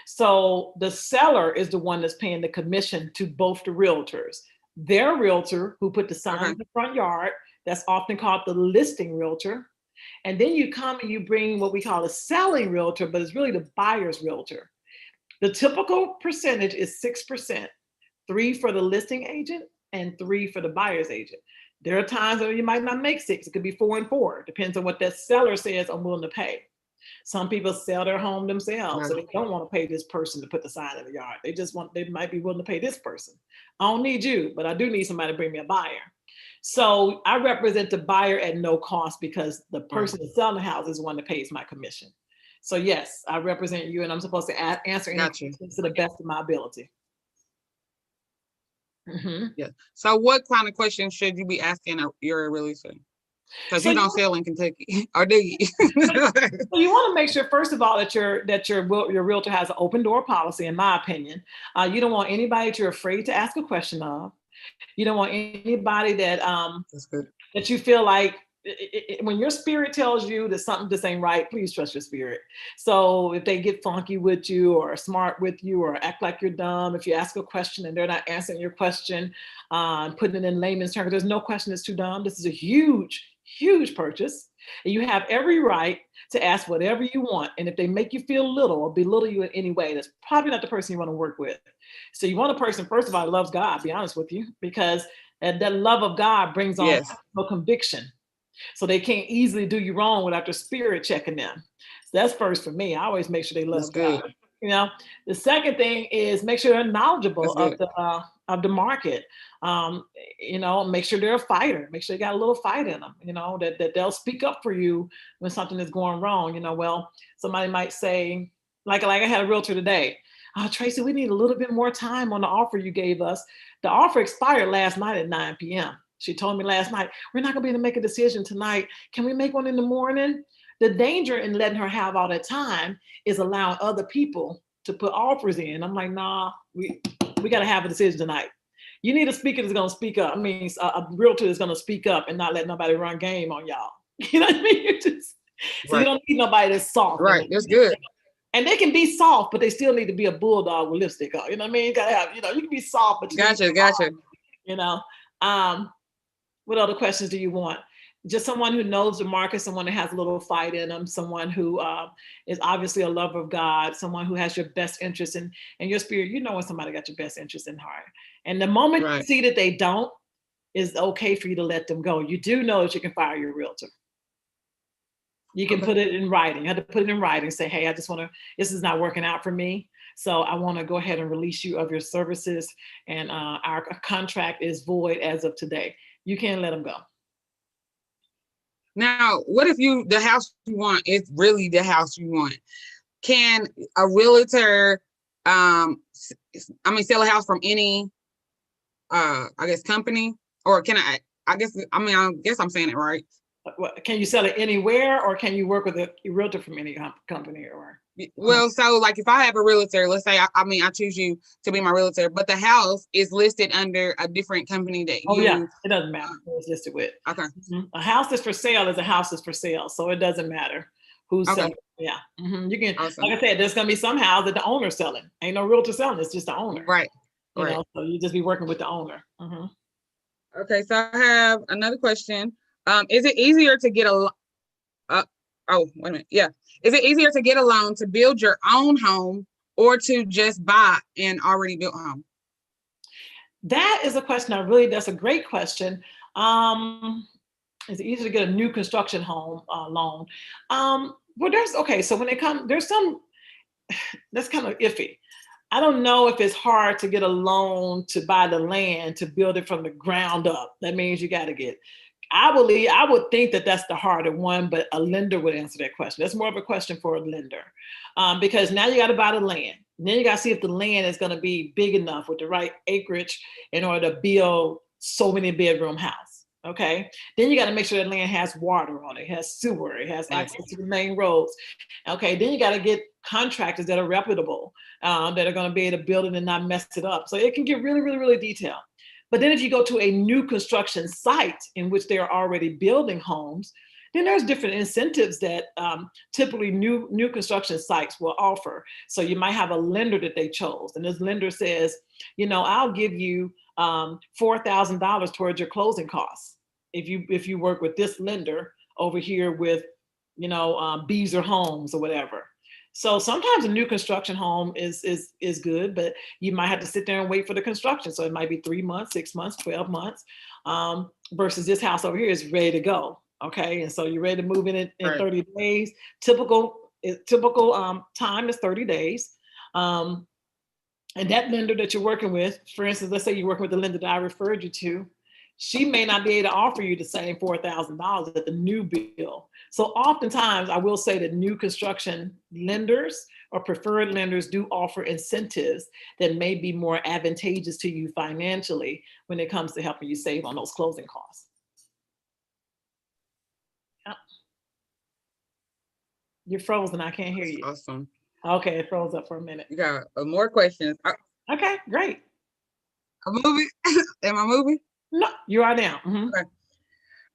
So the seller is the one that's paying the commission to both the realtors. Their realtor who put the sign in the front yard, that's often called the listing realtor. And then you come and you bring what we call a selling realtor, but it's really the buyer's realtor. The typical percentage is 6%, 3 for the listing agent and 3 for the buyer's agent. There are times where you might not make 6. It could be 4 and 4. Depends on what that seller says I'm willing to pay. Some people sell their home themselves, so they don't want to pay this person to put the sign in the yard. They might be willing to pay this person. I don't need you, but I do need somebody to bring me a buyer. So I represent the buyer at no cost because the person that's selling the house is the one that pays my commission. So yes, I represent you, and I'm supposed to answer any questions to the best of my ability. Yeah. So what kind of questions should you be asking your realtor? Because you don't sell in Kentucky, or do you? So you want to make sure, first of all, that your realtor has an open door policy, in my opinion. You don't want anybody that you're afraid to ask a question of. You don't want anybody that That's good. That you feel like when your spirit tells you that something just ain't right, please trust your spirit. So if they get funky with you or smart with you or act like you're dumb, if you ask a question and they're not answering your question, putting it in layman's terms, there's no question that's too dumb. This is a huge purchase. And you have every right to ask whatever you want. And if they make you feel little or belittle you in any way, that's probably not the person you want to work with. So you want a person, first of all, loves God, be honest with you, because that love of God brings on no conviction. So they can't easily do you wrong without their spirit checking them. So that's first for me. I always make sure they love God. You know, the second thing is make sure they're knowledgeable of the market. You know, make sure they're a fighter. Make sure they got a little fight in them. You know, that they'll speak up for you when something is going wrong. You know, well, somebody might say, like I had a realtor today. Tracy, we need a little bit more time on the offer you gave us. The offer expired last night at 9 p.m. She told me last night, we're not gonna be able to make a decision tonight. Can we make one in the morning? The danger in letting her have all that time is allowing other people to put offers in. I'm like, nah, we gotta have a decision tonight. You need a speaker that's gonna speak up. I mean, a realtor that's gonna speak up and not let nobody run game on y'all. You know what I mean? So you don't need nobody that's soft. Right, that's good. And they can be soft, but they still need to be a bulldog with lipstick on. You know what I mean? You gotta have, you know, you can be soft, but you gotcha. You know, what other questions do you want? Just someone who knows the market, someone that has a little fight in them, someone who is obviously a lover of God, someone who has your best interest in your spirit. You know when somebody got your best interest in heart. And the moment you see that they don't, it's okay for you to let them go. You do know that you can fire your realtor. You can put it in writing. You have to put it in writing. Say, hey, this is not working out for me. So I want to go ahead and release you of your services. And our contract is void as of today. You can't let them go. Now, what if the house you want is really the house you want? Can a realtor, sell a house from any, company? Or can I guess I'm saying it right. Can you sell it anywhere, or can you work with a realtor from any company? Or well, so like if I have a realtor, let's say I choose you to be my realtor, but the house is listed under a different company that it doesn't matter who it's listed with. Okay. A house that's for sale is a house that's for sale, so it doesn't matter who's selling. Yeah. You can, like I said, there's gonna be some house that the owner's selling. Ain't no realtor selling, it's just the owner. Right. You know, so you just be working with the owner. Okay, so I have another question. Is it easier to get Is it easier to get a loan to build your own home or to just buy an already built home? That is a question that's a great question. Is it easier to get a new construction home loan? Well, so when there's some, that's kind of iffy. I don't know if it's hard to get a loan to buy the land to build it from the ground up. That means you got to get, I would think that that's the harder one, but a lender would answer that question. That's more of a question for a lender, because now you got to buy the land. And then you got to see if the land is going to be big enough with the right acreage in order to build so many bedroom house. Okay. Then you got to make sure that land has water on it, has sewer, it has access to the main roads. Okay. Then you got to get contractors that are reputable, that are going to be able to build it and not mess it up. So it can get really, really, really detailed. But then if you go to a new construction site in which they are already building homes, then there's different incentives that typically new construction sites will offer. So you might have a lender that they chose, and this lender says, I'll give you $4,000 towards your closing costs if you work with this lender over here with, Beazer Homes or whatever. So sometimes a new construction home is good, but you might have to sit there and wait for the construction. So it might be 3 months, 6 months, 12 months, versus this house over here is ready to go. Okay, and so you're ready to move in 30 days. Typical time is 30 days. And that lender that you're working with, for instance, let's say you're working with the lender that I referred you to, she may not be able to offer you the same $4,000 at the new bill. So oftentimes I will say that new construction lenders or preferred lenders do offer incentives that may be more advantageous to you financially when it comes to helping you save on those closing costs. Yep. You're frozen. I can't hear you. Awesome. Okay, it froze up for a minute. You got more questions. Okay, great. A movie? Am I moving? No, you are now. Mm-hmm.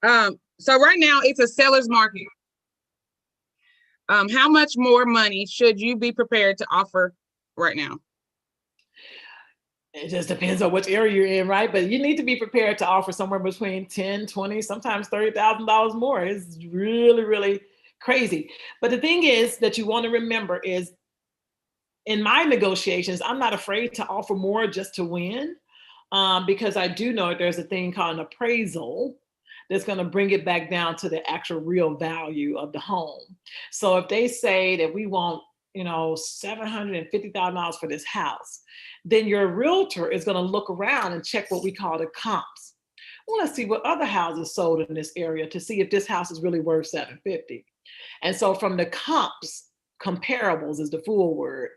Okay. So right now it's a seller's market. How much more money should you be prepared to offer right now? It just depends on which area you're in, right? But you need to be prepared to offer somewhere between 10, 20, sometimes $30,000 more. It's really, really crazy. But the thing is that you want to remember is in my negotiations, I'm not afraid to offer more just to win. Because I do know there's a thing called an appraisal that's going to bring it back down to the actual real value of the home. So if they say that we want, $750,000 for this house, then your realtor is going to look around and check what we call the comps. Well, let's see what other houses sold in this area to see if this house is really worth $750,000. And so from the comps, comparables is the full word.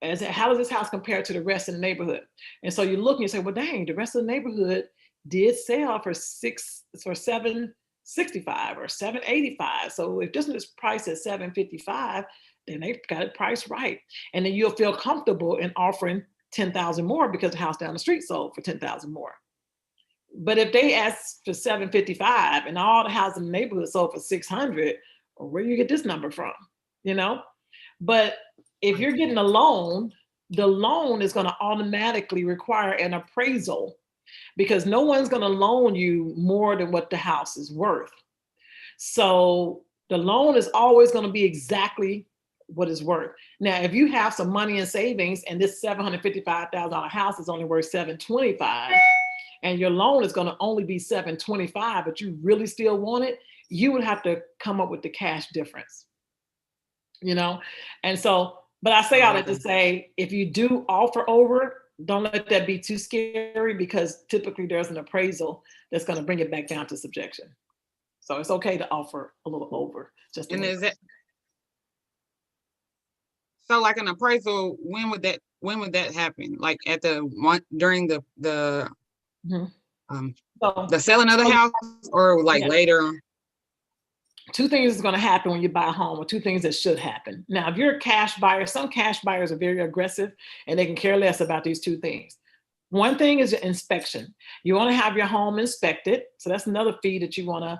How does this house compare to the rest of the neighborhood? And so you look and you say, well, dang, the rest of the neighborhood did sell for $765 or $785. So if this is priced at $755, then they've got it priced right. And then you'll feel comfortable in offering $10,000 more because the house down the street sold for $10,000 more. But if they ask for $755 and all the houses in the neighborhood sold for $600, well, where do you get this number from? But if you're getting a loan, the loan is going to automatically require an appraisal because no one's going to loan you more than what the house is worth. So the loan is always going to be exactly what it's worth. Now, if you have some money in savings and this $755,000 house is only worth $725,000 and your loan is going to only be $725,000, but you really still want it, you would have to come up with the cash difference. And so, but I say all that to say, if you do offer over, don't let that be too scary because typically there's an appraisal that's going to bring it back down to subjection. So it's okay to offer a little over. So like an appraisal, when would that happen? Like at during the selling of the house or like later on? Two things is going to happen when you buy a home, or two things that should happen. Now, if you're a cash buyer, some cash buyers are very aggressive and they can care less about these two things. One thing is your inspection. You want to have your home inspected. So that's another fee that you want to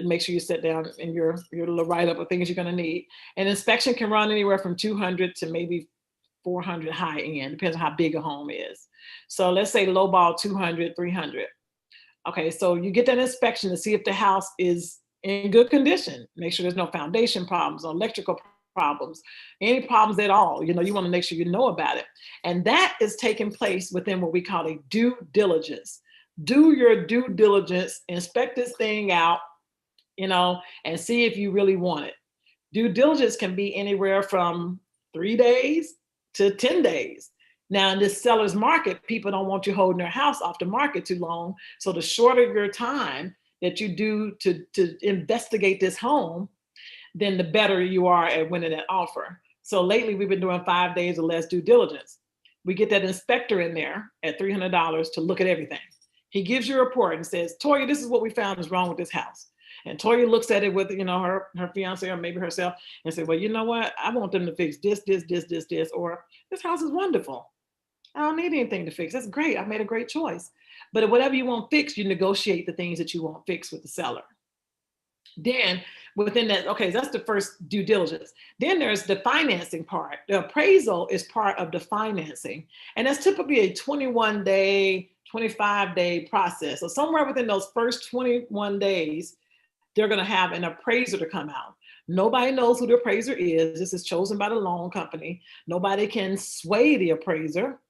make sure you sit down in your little write-up of things you're going to need. And inspection can run anywhere from $200 to maybe $400 high end, depends on how big a home is. So let's say lowball $200, $300. Okay, so you get that inspection to see if the house is in good condition. Make sure there's no foundation problems, no electrical problems, any problems at all. You want to make sure you know about it. And that is taking place within what we call a due diligence. Do your due diligence, inspect this thing out, and see if you really want it. Due diligence can be anywhere from 3 days to 10 days. Now, in this seller's market, people don't want you holding their house off the market too long. So the shorter your time that you do to investigate this home, then the better you are at winning that offer. So lately we've been doing 5 days or less due diligence. We get that inspector in there at $300 to look at everything. He gives you a report and says, Toya, this is what we found is wrong with this house. And Toya looks at it with, her fiance or maybe herself and said, well, you know what? I want them to fix this, or this house is wonderful. I don't need anything to fix. That's great. I made a great choice. But whatever you want fixed, you negotiate the things that you want fixed with the seller. Then within that, okay, that's the first due diligence. Then there's the financing part. The appraisal is part of the financing. And that's typically a 21-day, 25-day process. So somewhere within those first 21 days, they're going to have an appraiser to come out. Nobody knows who the appraiser is. This is chosen by the loan company. Nobody can sway the appraiser.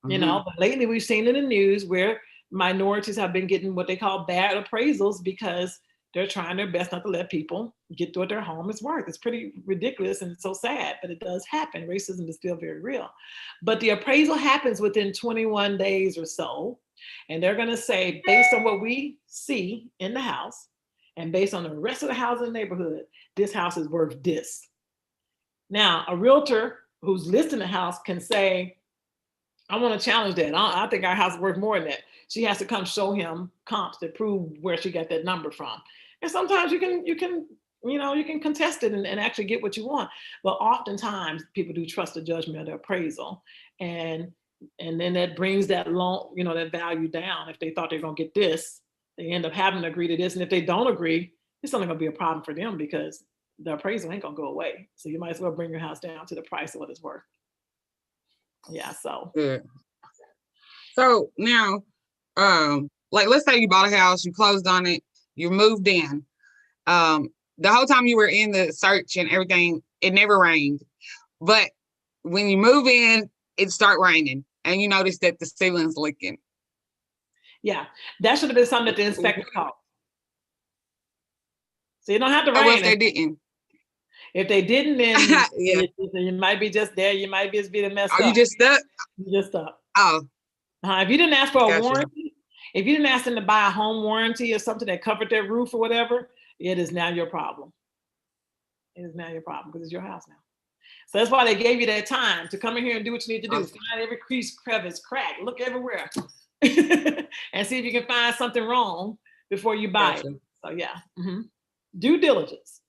You know, but lately we've seen in the news where minorities have been getting what they call bad appraisals because they're trying their best not to let people get to what their home is worth. It's pretty ridiculous and it's so sad, but it does happen. Racism is still very real. But the appraisal happens within 21 days or so. And they're going to say, based on what we see in the house and based on the rest of the house in the neighborhood, this house is worth this. Now, a realtor who's listing the house can say, I want to challenge that. I think our house is worth more than that. She has to come show him comps that prove where she got that number from. And sometimes you can contest it and actually get what you want. But oftentimes people do trust the judgment of the appraisal. And then that brings that loan, that value down. If they thought they're going to get this, they end up having to agree to this. And if they don't agree, it's only going to be a problem for them because the appraisal ain't going to go away. So you might as well bring your house down to the price of what it's worth. Yeah, so good. So now, like let's say you bought a house, you closed on it, you moved in. The whole time you were in the search and everything, it never rained. But when you move in, it start raining and you notice that the ceiling's leaking. Yeah, that should have been something that the inspector called. So you don't have to rain. What if they didn't? If they didn't, then yeah. You might be just there. You might just be the messed up. You just stuck? You just stuck. Oh. If you didn't ask for a warranty, if you didn't ask them to buy a home warranty or something that covered their roof or whatever, it is now your problem. It is now your problem because it's your house now. So that's why they gave you that time to come in here and do what you need to do. Awesome. Find every crease, crevice, crack, look everywhere. And see if you can find something wrong before you buy it. So yeah, due diligence.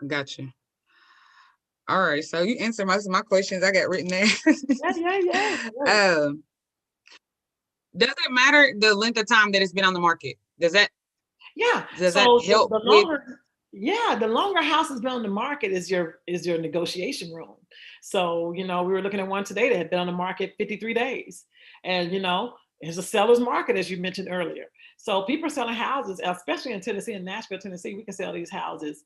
Gotcha. All right, so you answered most of my questions I got written there. Yeah. Does it matter the length of time that it's been on the market? Does that? Yeah. Does that help? The longer house has been on the market is your negotiation room. So we were looking at one today that had been on the market 53 days, and it's a seller's market as you mentioned earlier. So people are selling houses, especially in Tennessee and Nashville, Tennessee. We can sell these houses.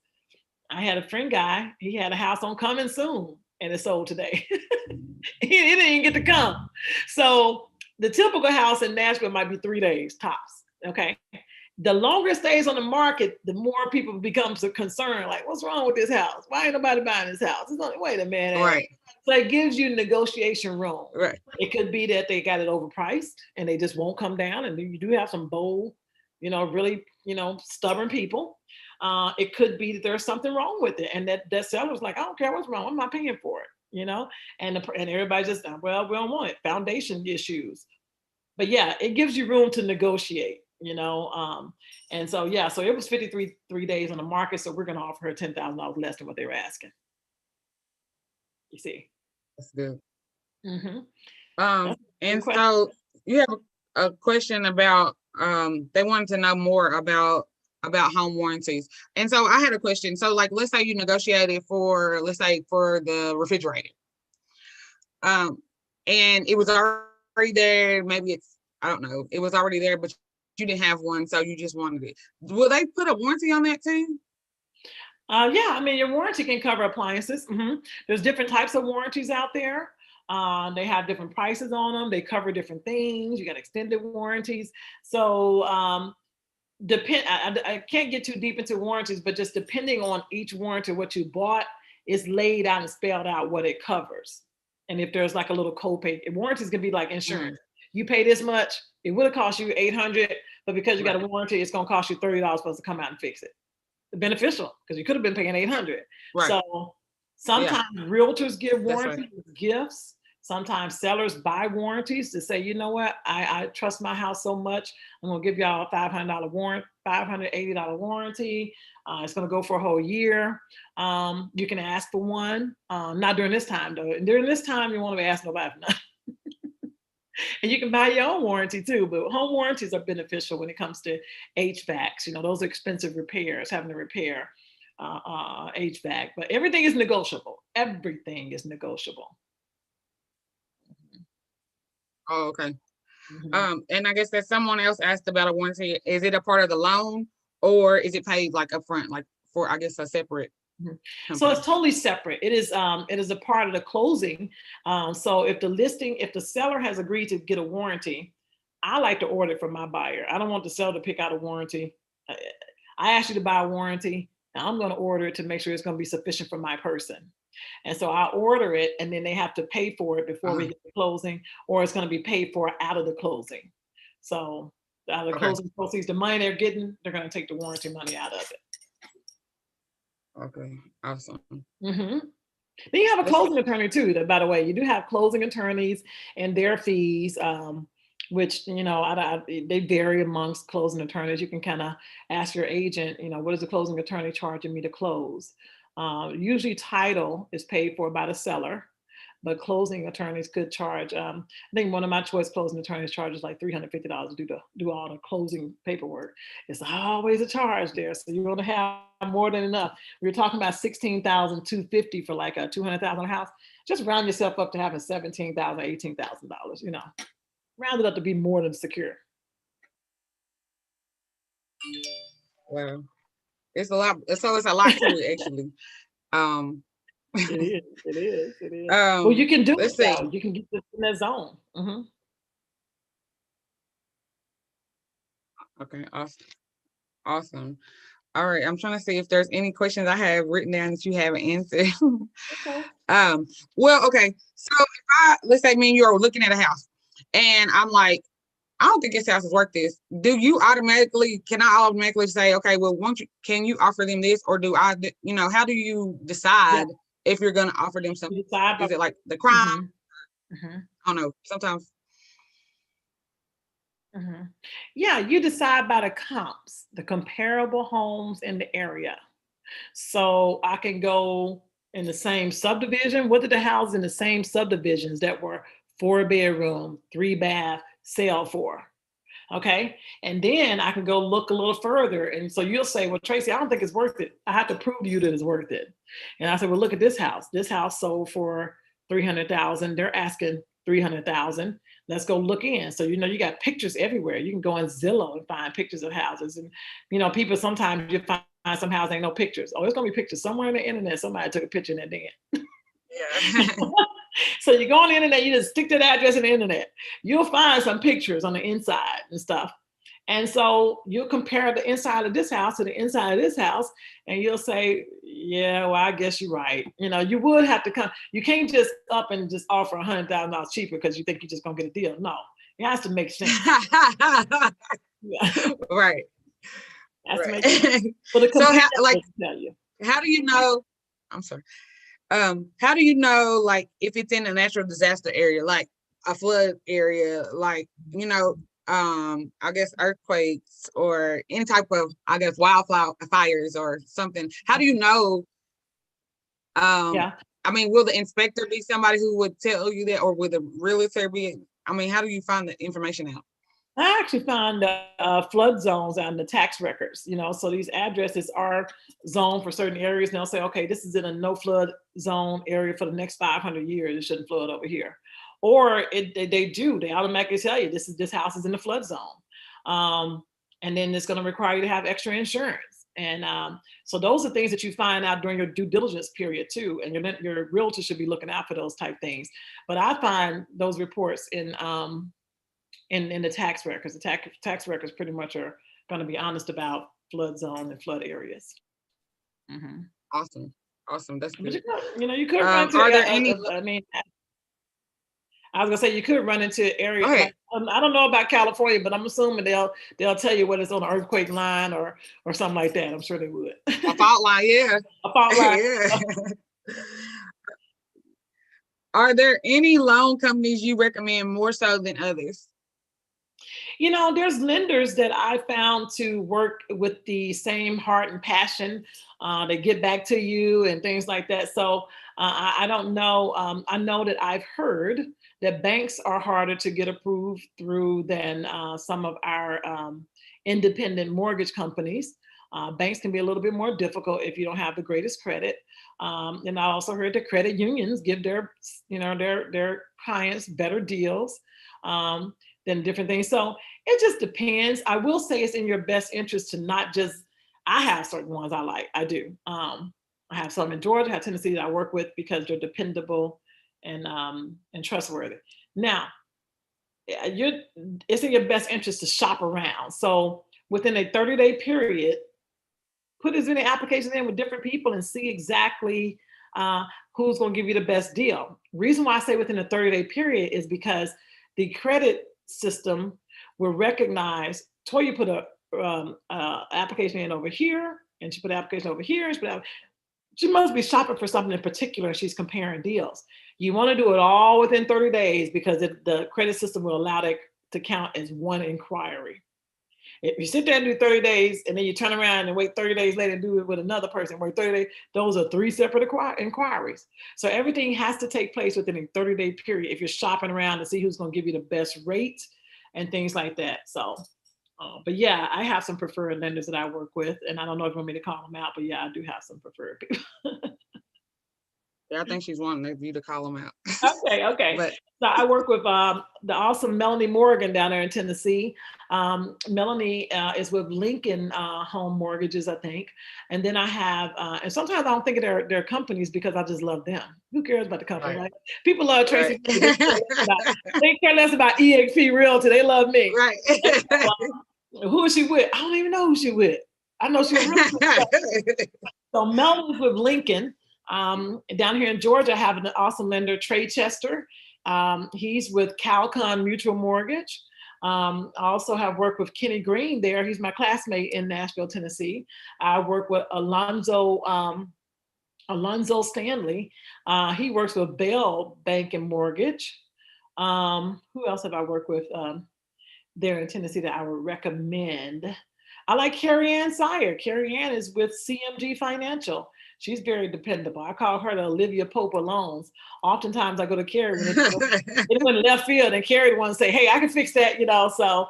I had a friend guy, he had a house on Coming Soon and it sold today. He didn't even get to come. So the typical house in Nashville might be 3 days tops, okay? The longer it stays on the market, the more people become concerned, like, what's wrong with this house? Why ain't nobody buying this house? It's only, wait a minute. Right. So it gives you negotiation room. Right. It could be that they got it overpriced and they just won't come down. And you do have some bold, really, stubborn people. It could be that there's something wrong with it. And that seller's like, I don't care what's wrong. I'm not paying for it, and everybody just, well, we don't want it. Foundation issues. But yeah, it gives you room to negotiate, and so, yeah, so it was 53 days on the market. So we're going to offer her $10,000 less than what they were asking. You see. That's good. Mm-hmm. And so you have a question about, they wanted to know more about home warranties. And so I had a question. So like, let's say you negotiated for the refrigerator. And it was already there. Maybe I don't know. It was already there, but you didn't have one. So you just wanted it. Will they put a warranty on that too? Yeah. I mean, your warranty can cover appliances. There's different types of warranties out there. They have different prices on them. They cover different things. You got extended warranties. So, I can't get too deep into warranties, but just depending on each warranty, what you bought is laid out and spelled out what it covers. And if there's like a little copay, warranties can be like insurance. You pay this much, it would have cost you $800, but because you got a warranty, it's going to cost you $30 for us to come out and fix it. It's beneficial because you could have been paying $800. Right. So sometimes realtors give warranties as gifts. Sometimes sellers buy warranties to say, you know what, I trust my house so much, I'm gonna give y'all a $580 warranty. It's gonna go for a whole year. You can ask for one, not during this time though. During this time, you won't be asking nobody for nothing. And you can buy your own warranty too, but home warranties are beneficial when it comes to HVACs. Those are expensive repairs, having to repair HVAC, but everything is negotiable. Everything is negotiable. Oh, okay. And I guess that someone else asked about a warranty. Is it a part of the loan or is it paid like upfront, like for, I guess, a separate So company? it's totally separate. It is a part of the closing. So if the seller has agreed to get a warranty, I like to order it from my buyer. I don't want the seller to pick out a warranty. I asked you to buy a warranty. Now I'm going to order it to make sure it's going to be sufficient for my person. And so I order it, and then they have to pay for it before we get to closing, or it's going to be paid for out of the closing. So out of the closing proceeds, the money they're getting, they're going to take the warranty money out of it. Okay, awesome. Mm-hmm. Then you have a closing attorney too. That, by the way, you do have closing attorneys and their fees, which, you know, they vary amongst closing attorneys. You can kind of ask your agent, you know, what is the closing attorney charging me to close? Usually title is paid for by the seller, but closing attorneys could charge, I think one of my choice closing attorneys charges like $350 to do all the closing paperwork. It's always a charge there. So you want to have more than enough. We were talking about $16,250 for like a $200,000 house. Just round yourself up to having $17,000, $18,000, you know, round it up to be more than secure. Wow. It's a lot. So it's a lot to it, actually. It is. Well, you can do it. See. You can get this in that zone. Mm-hmm. Okay, awesome. All right, I'm trying to see if there's any questions I have written down that you haven't answered. Okay. Well, okay. So if let's say me and you are looking at a house, and I'm like, I don't think this house is worth this. Can I automatically say, okay, well, can you offer them this, or do I, you know, how do you decide if you're going to offer them something? Is it like the crime? Mm-hmm. I don't know. Sometimes. Mm-hmm. Yeah, you decide by the comps, the comparable homes in the area. So I can go in the same subdivision. What did the houses in the same subdivisions that were 4-bedroom, 3-bath sell for? Okay. And then I can go look a little further. And so you'll say, well, Tracy, I don't think it's worth it. I have to prove to you that it's worth it. And I said, well, look at this house. This house sold for $300,000. They're asking $300,000. Let's go look in. So, you know, you got pictures everywhere. You can go on Zillow and find pictures of houses. And, you know, people, sometimes you find some houses ain't no pictures. Oh, there's going to be pictures somewhere on the internet. Somebody took a picture in that den. Yeah. So you go on the internet, you just stick to the address on the internet. You'll find some pictures on the inside and stuff. And so you'll compare the inside of this house to the inside of this house, and you'll say, yeah, well, I guess you're right. You know, you would have to come. You can't just up and just offer $100,000 cheaper because you think you're just going to get a deal. No, it has to make sense. Right. It has to make sense. So how do you know? I'm sorry. How do you know, like, if it's in a natural disaster area, like a flood area, like, you know, I guess earthquakes or any type of, I guess, wildfires or something? How do you know? I mean, will the inspector be somebody who would tell you that, or will the realtor be? I mean, how do you find the information out? I actually found flood zones on the tax records, you know, so these addresses are zoned for certain areas. And they'll say, okay, this is in a no flood zone area for the next 500 years. It shouldn't flood over here. Or they automatically tell you this house is in the flood zone. And then it's going to require you to have extra insurance. And so those are things that you find out during your due diligence period too. And your realtor should be looking out for those type things. But I find those reports in the tax records. The tax records pretty much are going to be honest about flood zone and flood areas. Mm-hmm. Awesome. That's good. You could run into. Are there any? I mean, I was gonna say you could run into areas. Like, I don't know about California, but I'm assuming they'll tell you whether it's on an earthquake line or something like that. I'm sure they would. A fault line, yeah. A fault line. Yeah. Are there any loan companies you recommend more so than others? You know, there's lenders that I found to work with the same heart and passion. They get back to you and things like that. So I don't know. I know that I've heard that banks are harder to get approved through than some of our independent mortgage companies. Banks can be a little bit more difficult if you don't have the greatest credit. And I also heard that credit unions give their clients better deals than different things. So it just depends. I will say it's in your best interest to not just I have certain ones I like. I do. I have some in Georgia, I have Tennessee that I work with because they're dependable and trustworthy. Now, it's in your best interest to shop around. So within a 30-day period, put as many applications in with different people and see exactly who's going to give you the best deal. Reason why I say within a 30-day period is because the credit system will recognize Toya put a application in over here, and she put an application over here, and she must be shopping for something in particular. She's comparing deals. You want to do it all within 30 days because the credit system will allow that to count as one inquiry. If you sit there and do 30 days and then you turn around and wait 30 days later and do it with another person, wait 30 days, those are 3 separate inquiries. So everything has to take place within a 30-day period if you're shopping around to see who's going to give you the best rate and things like that. So, but yeah, I have some preferred lenders that I work with, and I don't know if you want me to call them out, but yeah, I do have some preferred people. Yeah, I think she's wanting you to call them out. Okay. But, so I work with the awesome Melanie Morgan down there in Tennessee. Melanie is with Lincoln Home Mortgages, I think. And then I have, and sometimes I don't think of their companies because I just love them. Who cares about the company, right? People love Tracy. Right. They care less about EXP Realty. They love me. Right. Who is she with? I don't even know who she's with. I know she's with. So Melanie's with Lincoln. Down here in Georgia, I have an awesome lender, Trey Chester. He's with Calcon Mutual Mortgage. I also have worked with Kenny Green there. He's my classmate in Nashville, Tennessee. I work with Alonzo Stanley. He works with Bell Bank and Mortgage. Who else have I worked with there in Tennessee that I would recommend? I like Carrie Ann Sire. Carrie Ann is with CMG Financial. She's very dependable. I call her the Olivia Pope of loans. Oftentimes I go to Carrie when it went left field and Carrie wants to say, hey, I can fix that, so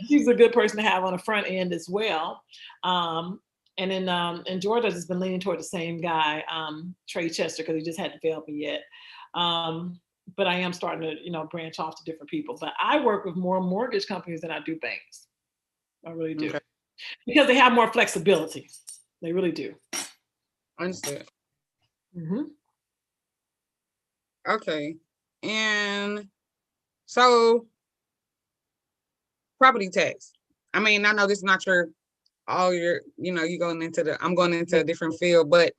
she's a good person to have on the front end as well. And then in Georgia, I've just been leaning toward the same guy, Trey Chester, because he just hadn't failed me yet. But I am starting to, branch off to different people. But I work with more mortgage companies than I do banks. I really do. Okay. Because they have more flexibility. They really do. Understood. Mm-hmm. Okay. And so property tax. I mean, I know this is not your, you going into I'm going into a different field, but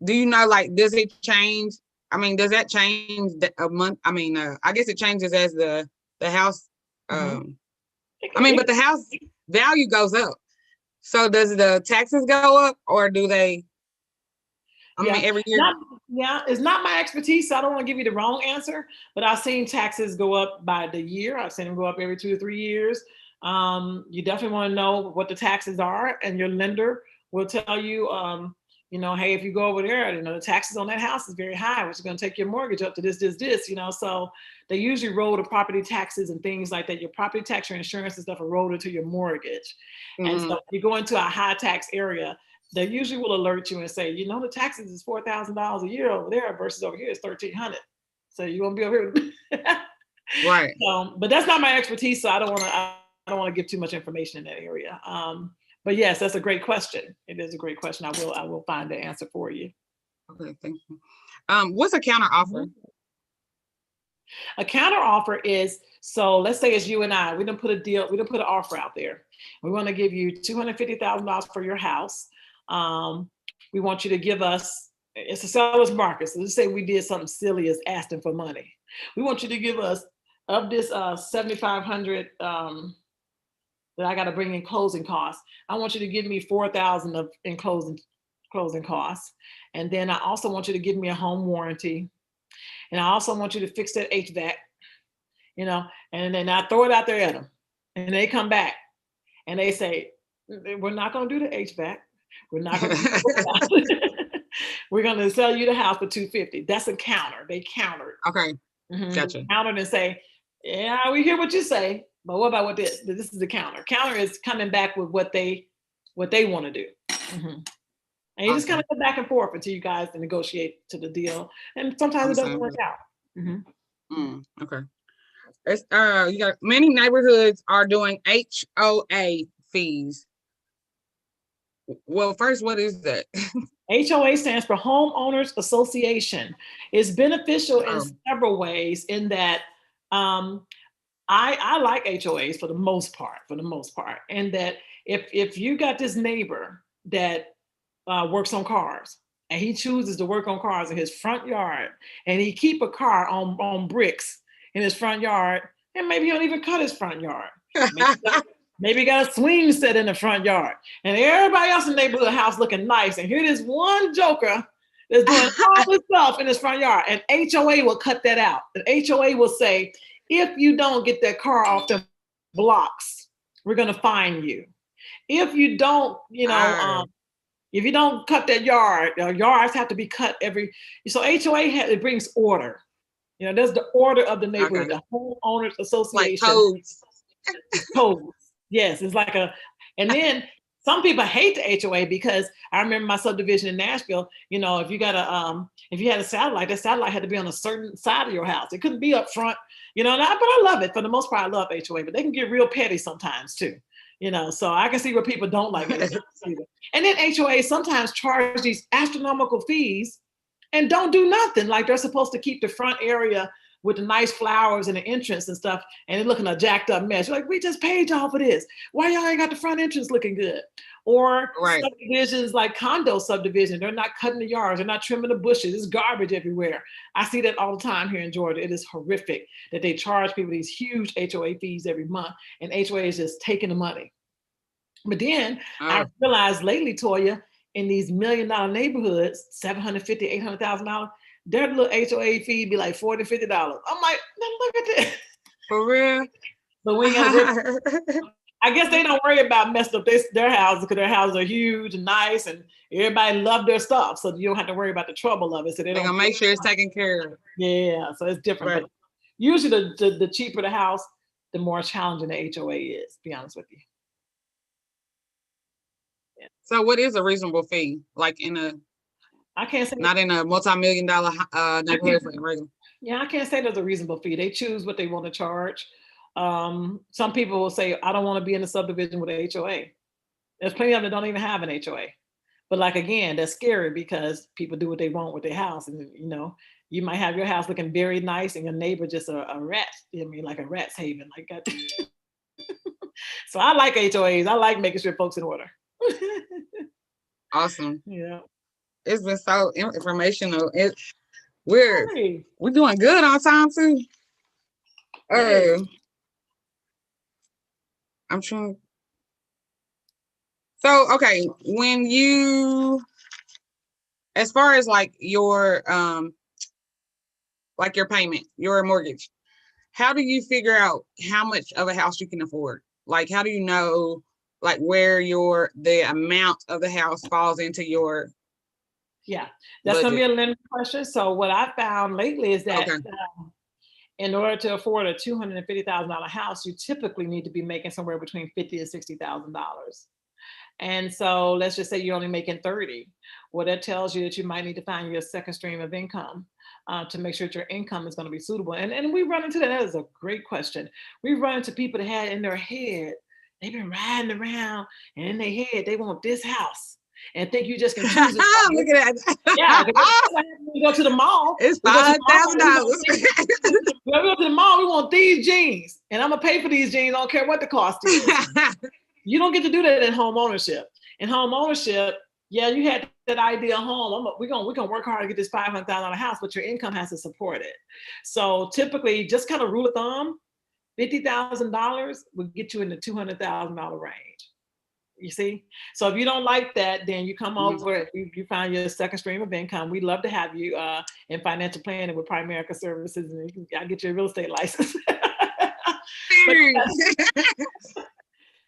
do you know, does it change? I mean, does that change a month? I mean, I guess it changes as the house. But the house value goes up. So does the taxes go up or do they? I mean, every year. It's not my expertise, so I don't want to give you the wrong answer, but I've seen taxes go up by the year. I've seen them go up every 2 to 3 years. You definitely want to know what the taxes are, and your lender will tell you, hey, if you go over there, the taxes on that house is very high, which is going to take your mortgage up to this, so they usually roll the property taxes and things like that. Your property tax, your insurance and stuff are rolled into your mortgage. Mm-hmm. And so if you go into a high tax area, they usually will alert you and say, the taxes is $4,000 a year over there versus over here is $1,300. So you won't be over here. Right. But that's not my expertise, so I don't want to give too much information in that area. But yes, that's a great question. It is a great question. I will find the answer for you. Okay, thank you. What's a counter offer? A counter offer is, so let's say it's you and I. We done put an offer out there. We want to give you $250,000 for your house. We want you to give us, it's a seller's market. So let's say we did something silly as asking for money. We want you to give us, of this $7,500 that I got to bring in closing costs, I want you to give me $4,000 in closing costs. And then I also want you to give me a home warranty. And I also want you to fix that HVAC, and then I throw it out there at them. And they come back and they say, we're not going to do the HVAC. We're not going to we're going to sell you the house for $250,000. That's a counter. They countered. Okay. Mm-hmm. Gotcha. Countered and say, yeah, we hear what you say, but what about this? This is the counter. Counter is coming back with what they want to do. Mm-hmm. And you just kind of go back and forth until you guys negotiate to the deal. And sometimes it doesn't work out. Mm-hmm. Okay. It's, you got many neighborhoods are doing HOA fees. Well, first, what is that? HOA stands for Homeowners Association. It's beneficial in Oh, several ways in that I like HOAs for the most part, and that if you got this neighbor that works on cars and he chooses to work on cars in his front yard and he keep a car on bricks in his front yard, and maybe he don't even cut his front yard. Maybe he got a swing set in the front yard, and everybody else in the neighborhood house looking nice, and here this one joker that's doing all this stuff in his front yard, and HOA will cut that out. The HOA will say, if you don't get that car off the blocks, we're gonna fine you. If you don't, if you don't cut that yard, yards have to be cut every. So HOA it brings order. There's the order of the neighborhood, the homeowners association. Like codes. Codes. Yes, it's like and then some people hate the HOA because I remember my subdivision in Nashville. If you got if you had a satellite, that satellite had to be on a certain side of your house. It couldn't be up front. But I love it. For the most part, I love HOA, but they can get real petty sometimes too. So I can see where people don't like it. And then HOA sometimes charge these astronomical fees and don't do nothing. Like they're supposed to keep the front area with the nice flowers and the entrance and stuff, and it looking a jacked up mess. You're like, we just paid y'all for this. Why y'all ain't got the front entrance looking good? Or subdivisions like condo subdivision, they're not cutting the yards, they're not trimming the bushes. There's garbage everywhere. I see that all the time here in Georgia. It is horrific that they charge people these huge HOA fees every month, and HOA is just taking the money. But then I realized lately, Toya, in these $1 million neighborhoods, $750,000, $800,000, their little HOA fee be like $40, $50. I'm like, look at this. For real? But we I guess they don't worry about messing up their houses because their houses are huge and nice and everybody love their stuff. So you don't have to worry about the trouble of it. So they're gonna make sure it's taken care of. Yeah, so it's different. Right. But usually the cheaper the house, the more challenging the HOA is, to be honest with you. Yeah. So what is a reasonable fee? Like I can't say not in a multi-million-dollar neighborhood for regular. Yeah, I can't say there's a reasonable fee. They choose what they want to charge. Some people will say, I don't want to be in a subdivision with an HOA. There's plenty of them that don't even have an HOA. But like, again, that's scary because people do what they want with their house. And, you might have your house looking very nice and your neighbor just a rat. Like a rat's haven like that. So I like HOAs. I like making sure folks in order. Awesome. Yeah. It's been so informational. We're doing good on time too. I'm trying. So okay, when you, as far as like your payment, your mortgage, how do you figure out how much of a house you can afford? Like, how do you know like where the amount of the house falls into your that's going to be a limited question. So what I found lately is that in order to afford a $250,000 house, you typically need to be making somewhere between $50,000 and $60,000. And so let's just say you're only making 30. Well, that tells you that you might need to find your second stream of income to make sure that your income is going to be suitable. And we run into that. That is a great question. We run into people that had in their head, they've been riding around and in their head, they want this house. And think you just can choose it. Look at that. Yeah, we go to the mall. It's $5,000. We go to the mall, we want these jeans. And I'm gonna pay for these jeans, I don't care what the cost is. You don't get to do that in home ownership. In home ownership, you had that ideal home. We're gonna work hard to get this $500,000 house, but your income has to support it. So typically, just kind of rule of thumb, $50,000 would get you in the $200,000 range. You see? So if you don't like that, then you come over, you find your second stream of income. We'd love to have you in financial planning with Primerica Services, and I'll get you a real estate license.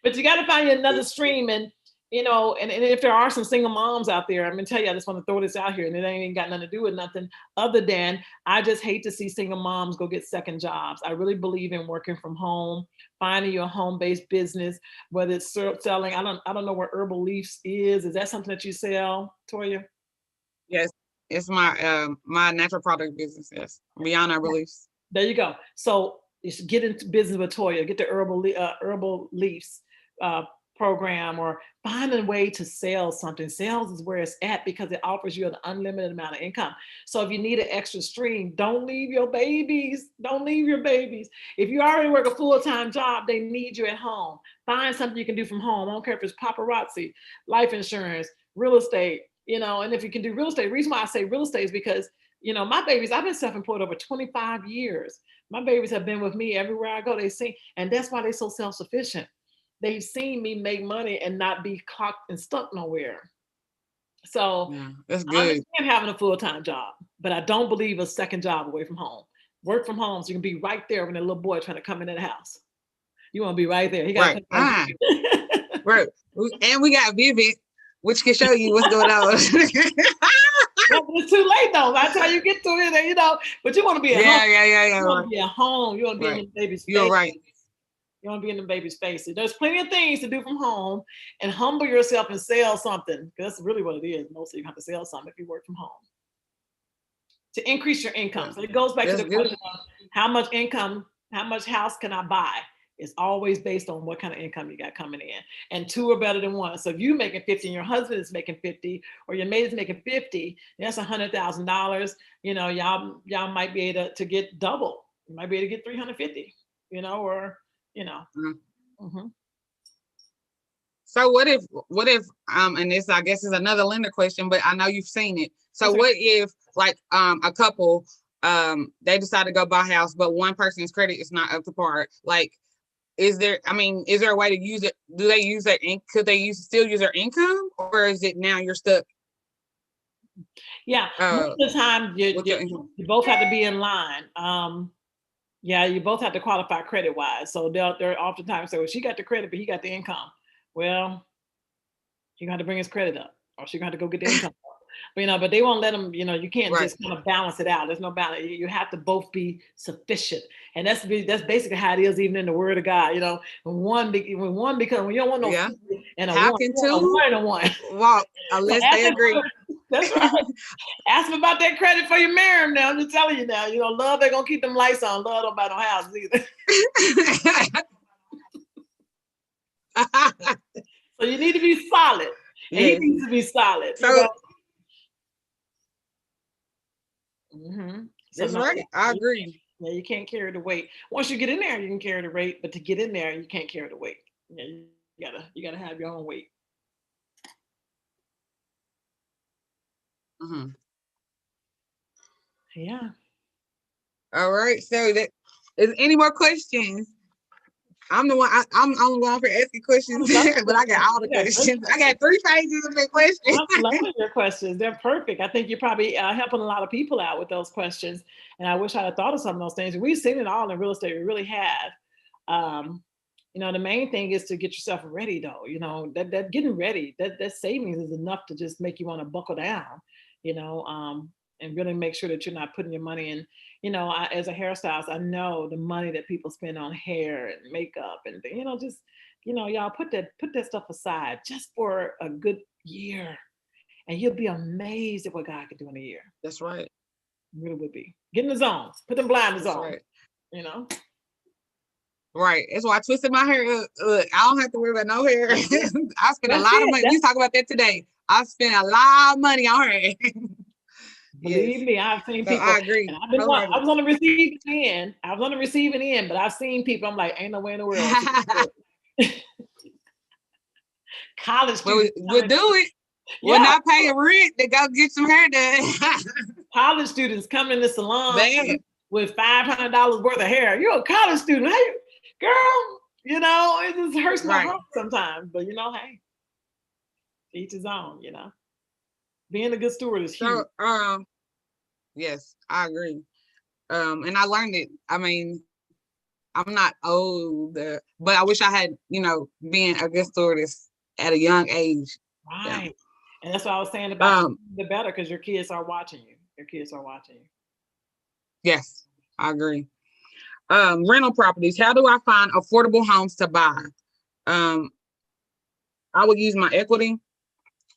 But you got to find you another stream. And, and if there are some single moms out there, I'm going to tell you, I just want to throw this out here, and it ain't got nothing to do with nothing other than I just hate to see single moms go get second jobs. I really believe in working from home, finding your home-based business, whether it's selling. I don't know what Herbal Leaves is. Is that something that you sell, Toya? Yes, it's my my natural product business. Yes, Beyond Herbal Leaves. There you go. So you should get into business with Toya. Get the Herbal Leaves program, or find a way to sell something. Sales is where it's at because it offers you an unlimited amount of income. So if you need an extra stream, don't leave your babies. Don't leave your babies. If you already work a full-time job, they need you at home. Find something you can do from home. I don't care if it's paparazzi, life insurance, real estate, and if you can do real estate, the reason why I say real estate is because, my babies, I've been self-employed over 25 years. My babies have been with me everywhere I go. They see, and that's why they're so self-sufficient. They've seen me make money and not be clocked and stuck nowhere. So that's good. I understand having a full-time job, but I don't believe a second job away from home. Work from home so you can be right there when a little boy trying to come into the house. You want to be right there. He got right. Right. And we got Vivid, which can show you what's going on. It's too late though. By the time you get to it, but you want to be at home. Yeah. You want to be at home. You want to be in the baby's face. You're right. You want to be in the baby's face. There's plenty of things to do from home, and humble yourself and sell something. That's really what it is. Mostly you have to sell something if you work from home to increase your income. So it goes back to the question of how much income, how much house can I buy? It's always based on what kind of income you got coming in. And two are better than one. So if you're making 50 and your husband is making 50, or your mate is making 50, that's $100,000. Y'all might be able to get double. You might be able to get 350, or Mm-hmm. So what if and this I guess is another lender question, but I know you've seen it. So what if like a couple they decide to go buy a house, but one person's credit is not up to par? Like, is there a way to use it? Do they use could they still use their income, or is it now you're stuck? Yeah, most of the time you both have to be in line. You both have to qualify credit wise. So they're oftentimes say, well, she got the credit, but he got the income. Well, you're going to bring his credit up, or she's going to go get the income up. But they won't let them, you can't just kind of balance it out. There's no balance. You have to both be sufficient. And that's basically how it is even in the word of God. When you don't want no and how can two walk unless they agree? That's right. Ask them about that credit for you marry them now. I'm just telling you now. Love, they're gonna keep them lights on. Love don't buy no houses either. So you need to be solid. And he needs to be solid. So, That's right. I agree. Yeah, you can't carry the weight. Once you get in there, you can carry the weight, but to get in there, you can't carry the weight. Yeah, you gotta have your own weight. Yeah. All right. So is any more questions? I'm the only one for asking questions, but I got all the questions. I got 3 pages of the questions. I'm loving your questions. They're perfect. I think you're probably helping a lot of people out with those questions. And I wish I had thought of some of those things. We've seen it all in real estate. We really have. The main thing is to get yourself ready, though. That getting ready, that savings is enough to just make you want to buckle down. And really make sure that you're not putting your money in. As a hairstylist, I know the money that people spend on hair and makeup and y'all put that stuff aside just for a good year, and you'll be amazed at what God can do in a year. That's right. You really would be. Get in the zone. Put them blinders on. Right. Right. That's why I twisted my hair. Look, I don't have to worry about no hair. I spent a lot of money. We talk about that today. I spent a lot of money on hair. Believe me, I've seen people. I agree. I was on the receiving end. I was on the receiving end, but I've seen people. I'm like, ain't no way in the world. College students. We'll do it. We're not paying rent to go get some hair done. College students come in the salon with $500 worth of hair. You're a college student. Hey, girl, it just hurts my heart sometimes. But hey, each his own, Being a good steward is huge. So, yes, I agree. And I learned it. I'm not old, but I wish I had, being a good stewardess at a young age. Right. Yeah. And that's what I was saying about the better, because your kids are watching you. Yes, I agree. Rental properties. How do I find affordable homes to buy? I would use my equity.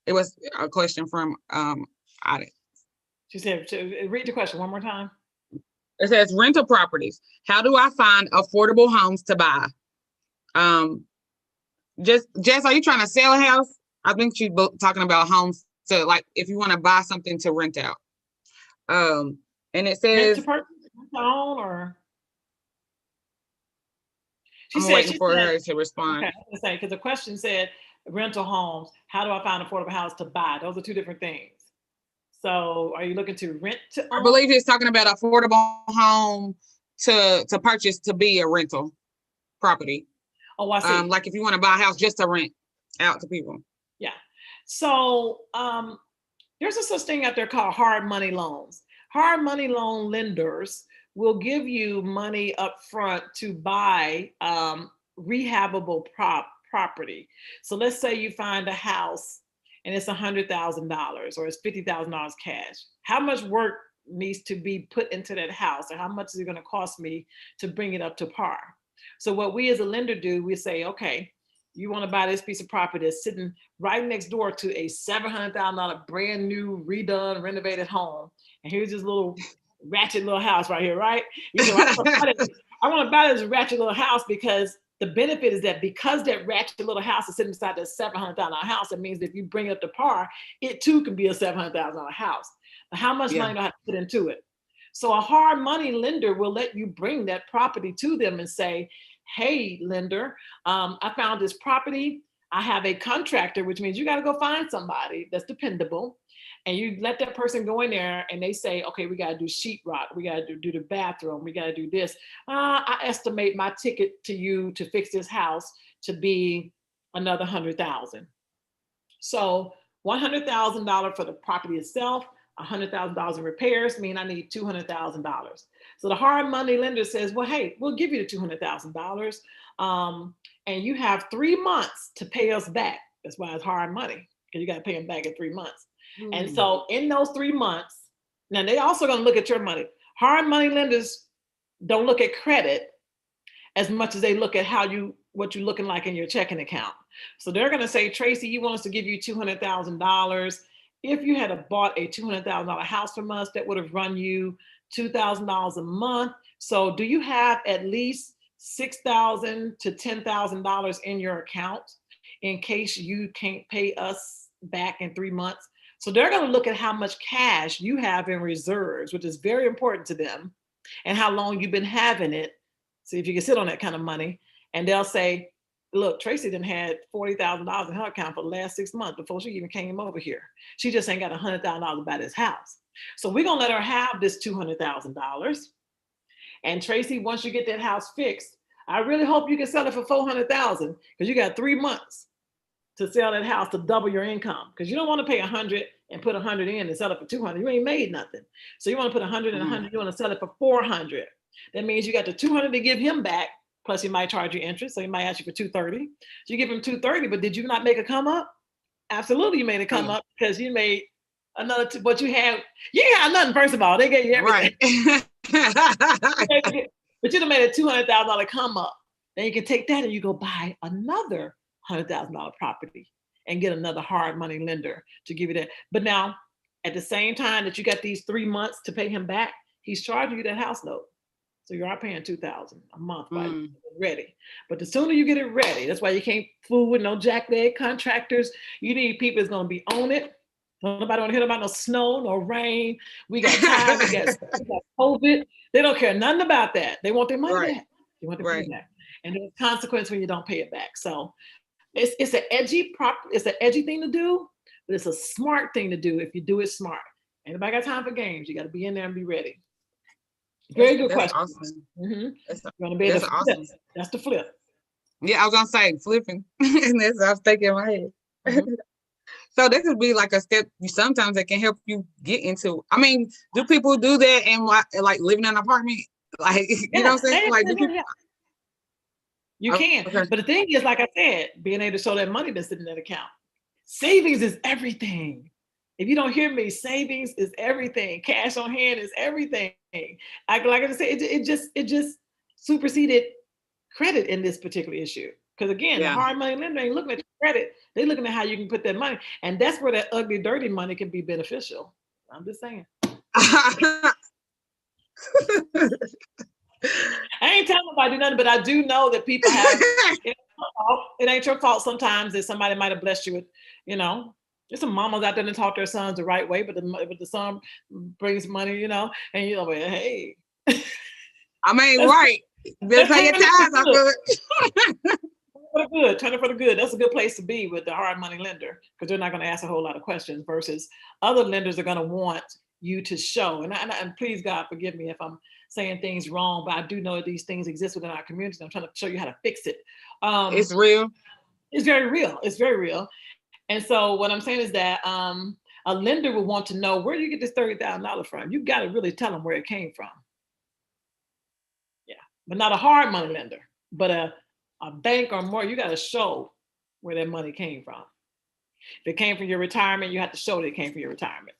It was a question from Audit. She said, read the question one more time. It says rental properties. How do I find affordable homes to buy? Jess, are you trying to sell a house? I think she's talking about homes. So like if you want to buy something to rent out. And it Rent to says, purchase, rent to own, or I'm waiting for her to respond. Okay, I was gonna say, because the question said rental homes, how do I find an affordable house to buy? Those are two different things. So are you looking to rent to own? I believe he's talking about affordable home to purchase to be a rental property. Oh, I see. Like if you want to buy a house just to rent out to people. Yeah. So there's a such thing out there called hard money loans. Hard money loan lenders will give you money up front to buy rehabable property. So let's say you find a house and it's $100,000 or it's $50,000 cash. How much work needs to be put into that house, or how much is it going to cost me to bring it up to par? So what we as a lender do, we say, okay, you want to buy this piece of property that's sitting right next door to a $700,000 brand new, redone, renovated home. And here's this little ratchet little house right here, right? You know, I want to buy this ratchet little house because the benefit is that because that ratchet little house is sitting beside that $700,000 house, it means that if you bring it up to par, it too can be a $700,000 house. But how much money do I have to put into it? So a hard money lender will let you bring that property to them and say, hey, lender, I found this property. I have a contractor, which means you got to go find somebody that's dependable. And you let that person go in there and they say, okay, we got to do sheetrock. We got to do the bathroom. We got to do this. I estimate my ticket to you to fix this house to be another $100,000. So $100,000 for the property itself, $100,000 in repairs mean I need $200,000. So the hard money lender says, well, hey, we'll give you the $200,000 and you have 3 months to pay us back. That's why it's hard money, because you got to pay them back in 3 months. And so in those 3 months, now they also going to look at your money. Hard money lenders don't look at credit as much as they look at what you're looking like in your checking account. So they're going to say, Tracy, you want us to give you $200,000. If you had bought a $200,000 house from us, that would have run you $2,000 a month. So do you have at least $6,000 to $10,000 in your account in case you can't pay us back in 3 months? So they're going to look at how much cash you have in reserves, which is very important to them, and how long you've been having it. See if you can sit on that kind of money. And they'll say, look, Tracy done had $40,000 in her account for the last 6 months before she even came over here. She just ain't got $100,000 to buy this house. So we're going to let her have this $200,000. And Tracy, once you get that house fixed, I really hope you can sell it for $400,000, because you got 3 months to sell that house to double your income, because you don't want to pay 100 and put 100 in and sell it for 200. You ain't made nothing. So you want to put 100 and 100. You want to sell it for 400. That means you got the 200 to give him back. Plus he might charge you interest. So he might ask you for 230. So you give him 230, but did you not make a come up? Absolutely. You made a come up, because you made another, what you had nothing. First of all, they gave you everything. Right. But you done made a $200,000 come up. Then you can take that and you go buy another $100,000 property and get another hard money lender to give you that. But now, at the same time that you got these 3 months to pay him back, he's charging you that house note. So you are paying $2,000 a month by ready. But the sooner you get it ready, that's why you can't fool with no jackleg contractors. You need people that's gonna be on it. Nobody want to hear about no snow, no rain. We got time, we got COVID. They don't care nothing about that. They want their money back. They want their money back. And there's consequence when you don't pay it back. So it's an edgy thing to do, but it's a smart thing to do if you do it smart. Anybody got time for games? You got to be in there and be ready. Very good question. Awesome. That's awesome. That's the flip. Yeah, I was gonna say flipping. And that's what I was thinking in my head. So this would be like a step sometimes that can help you get into. I mean, do people do that and like living in an apartment? Like, you know what I'm saying? Like, you can. Okay. But the thing is, like I said, being able to show that money that's in that account. Savings is everything. If you don't hear me, savings is everything. Cash on hand is everything. Like I said, it just superseded credit in this particular issue. Because again, the hard money lender ain't looking at your credit. They're looking at how you can put that money. And that's where that ugly, dirty money can be beneficial. I'm just saying. I ain't telling nobody nothing, but I do know that people have It ain't your fault sometimes that somebody might have blessed you with, there's some mamas out there that taught their sons the right way, but the son brings money, and you're like, hey. I mean, right. Better pay your tithes. I feel it. For the good, turn it for the good. That's a good place to be with the hard money lender, because they're not going to ask a whole lot of questions versus other lenders are going to want you to show. And please, God, forgive me if I'm saying things wrong, but I do know that these things exist within our community. I'm trying to show you how to fix it. It's real. It's very real. It's very real. And so what I'm saying is that a lender will want to know, where do you get this $30,000 from? You got to really tell them where it came from. Yeah, but not a hard money lender, but a bank or more. You got to show where that money came from. If it came from your retirement, you have to show that it came from your retirement.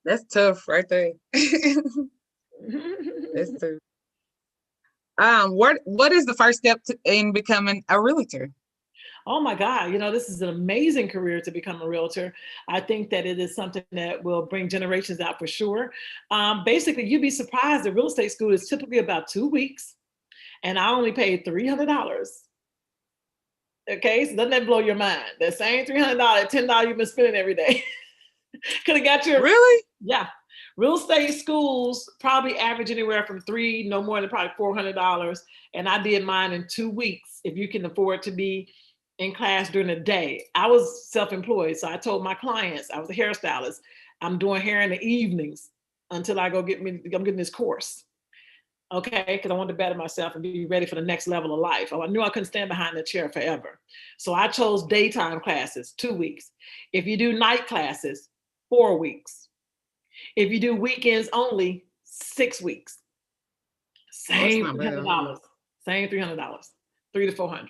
That's tough right there. That's tough. What is the first step in becoming a realtor? Oh my God, this is an amazing career to become a realtor. I think that it is something that will bring generations out for sure. Basically, you'd be surprised. The real estate school is typically about 2 weeks, and I only paid $300. Okay, so doesn't that blow your mind? That same $300, $10 you've been spending every day could have got you. Really? Yeah. Real estate schools probably average anywhere from no more than probably $400. And I did mine in 2 weeks. If you can afford to be in class during the day. I was self-employed. So I told my clients, I was a hairstylist, I'm doing hair in the evenings until I'm getting this course. Okay, because I wanted to better myself and be ready for the next level of life. I knew I couldn't stand behind the chair forever. So I chose daytime classes, 2 weeks. If you do night classes, 4 weeks. If you do weekends only, 6 weeks. Same $300. Same $300, $300 to $400.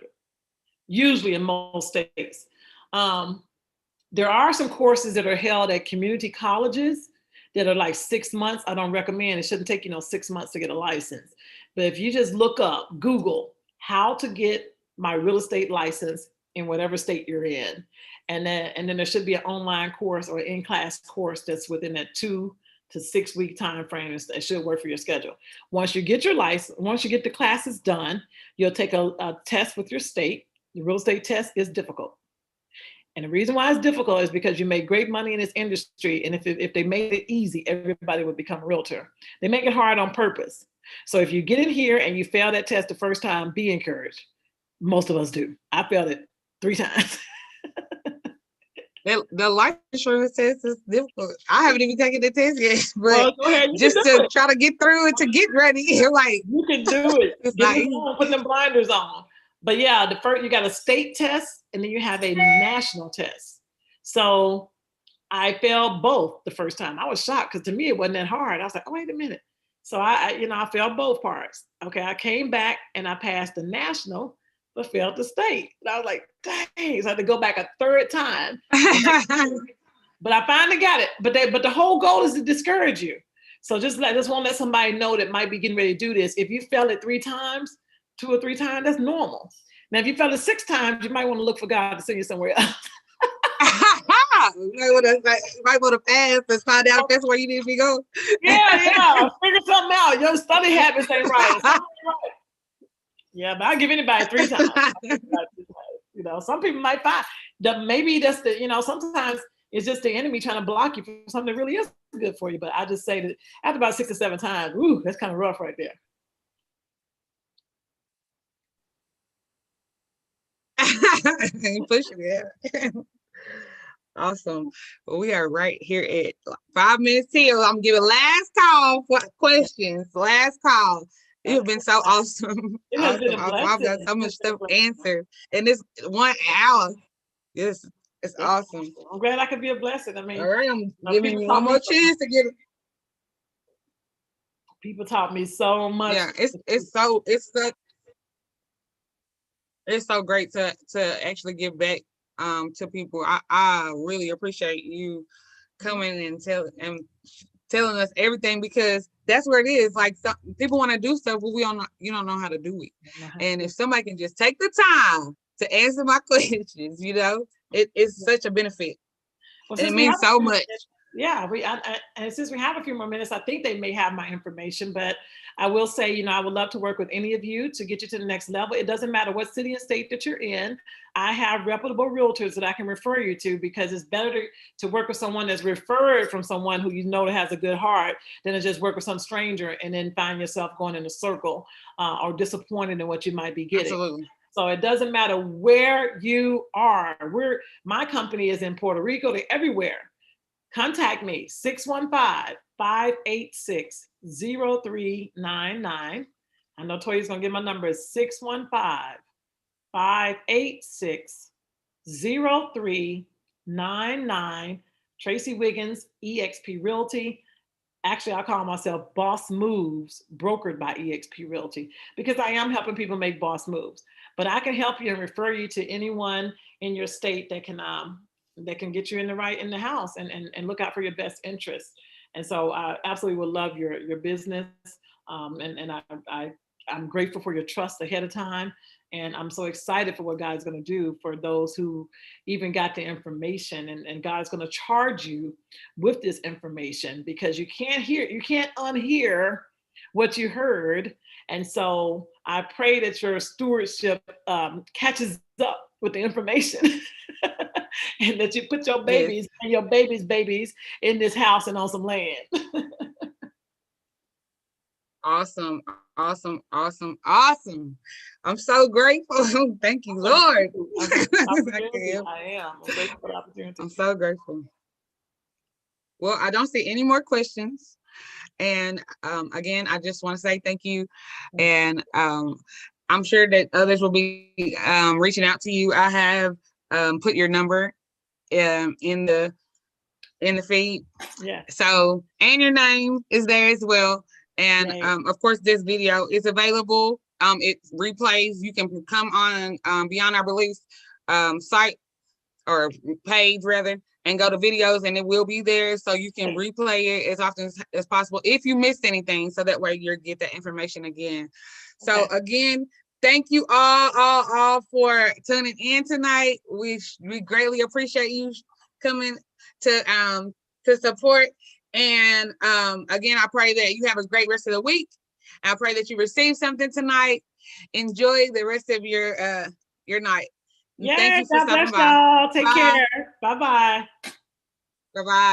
Usually in most states. There are some courses that are held at community colleges that are like 6 months. I don't recommend. It shouldn't take 6 months to get a license. But if you just look up, Google how to get my real estate license in whatever state you're in, and then there should be an online course or an in-class course that's within that 2 to 6 week time frame. It should work for your schedule. Once you get your license, once you get the classes done, you'll take a test with your state. The real estate test is difficult. And the reason why it's difficult is because you make great money in this industry. And if they made it easy, everybody would become a realtor. They make it hard on purpose. So if you get in here and you fail that test the first time, be encouraged. Most of us do. I failed it 3 times. The life insurance test is difficult. I haven't even taken the test yet, but just to try to get through it, to get ready. Like, you can do it. It's like putting them blinders on. But yeah, the first, you got a state test and then you have a national test. So I failed both the first time. I was shocked because to me it wasn't that hard. I was like, oh, wait a minute. So I failed both parts. Okay, I came back and I passed the national, but failed the state. And I was like, dang. So I had to go back a 3rd time. But I finally got it. But the whole goal is to discourage you. So just won't let somebody know that might be getting ready to do this. If you fail it 3 times, 2 or 3 times, that's normal. Now, if you fail it 6 times, you might want to look for God to send you somewhere else. You might want to fast and find out if that's where you need to go. Yeah. Figure something out. Your study habits ain't right. Yeah, but I'll give anybody 3 times. Some people might find that maybe that's sometimes it's just the enemy trying to block you from something that really is good for you. But I just say that after about 6 or 7 times, ooh, that's kind of rough right there. Pushing it. Awesome. Well, we are right here at 5 minutes till. I'm giving last call for questions. Last call. You've been so awesome. Awesome. I've got so much stuff answered in this 1 hour. Yes, it's awesome. I'm glad I could be a blessing. I mean, all right, I'm giving you one more chance to get it. People taught me so much. Yeah, it's so great to actually give back to people. I really appreciate you coming and telling us everything, because that's where it is. Like, people want to do stuff, but you don't know how to do it. Mm-hmm. And if somebody can just take the time to answer my questions, it's such a benefit. Well, and it means so much. Yeah, and since we have a few more minutes, I think they may have my information, but I will say, you know, I would love to work with any of you to get you to the next level. It doesn't matter what city and state that you're in. I have reputable realtors that I can refer you to, because it's better to work with someone that's referred from someone who you know that has a good heart than to just work with some stranger and then find yourself going in a circle or disappointed in what you might be getting. Absolutely. So it doesn't matter where you are. My company is in Puerto Rico, they're everywhere. Contact me, 615-586-0399. I know Toya's gonna get my number, is 615-586-0399. Tracy Wiggins, eXp Realty. Actually, I call myself Boss Moves, brokered by eXp Realty, because I am helping people make boss moves. But I can help you and refer you to anyone in your state that can get you in the house and look out for your best interests. And so I absolutely would love your business. And I'm grateful for your trust ahead of time. And I'm so excited for what God's going to do for those who even got the information, and God's going to charge you with this information, because you can't unhear what you heard. And so I pray that your stewardship catches up with the information and that you put your babies and your babies in this house and on some land. Awesome. I'm so grateful. Thank you, Lord. I am. I'm grateful for the opportunity. I'm so grateful. Well, I don't see any more questions. And again, I just want to say thank you. And I'm sure that others will be reaching out to you. I have put your number in the feed. Yeah. So, and your name is there as well. And of course, this video is available. It replays. You can come on Beyond Our Beliefs site or page rather, and go to videos, and it will be there, so you can replay it as often as possible if you missed anything, so that way you'll get that information again. So again, thank you all for tuning in tonight. We greatly appreciate you coming to support. And again, I pray that you have a great rest of the week. I pray that you receive something tonight. Enjoy the rest of your night. Yeah, God bless y'all. Take care. Bye-bye. Bye-bye.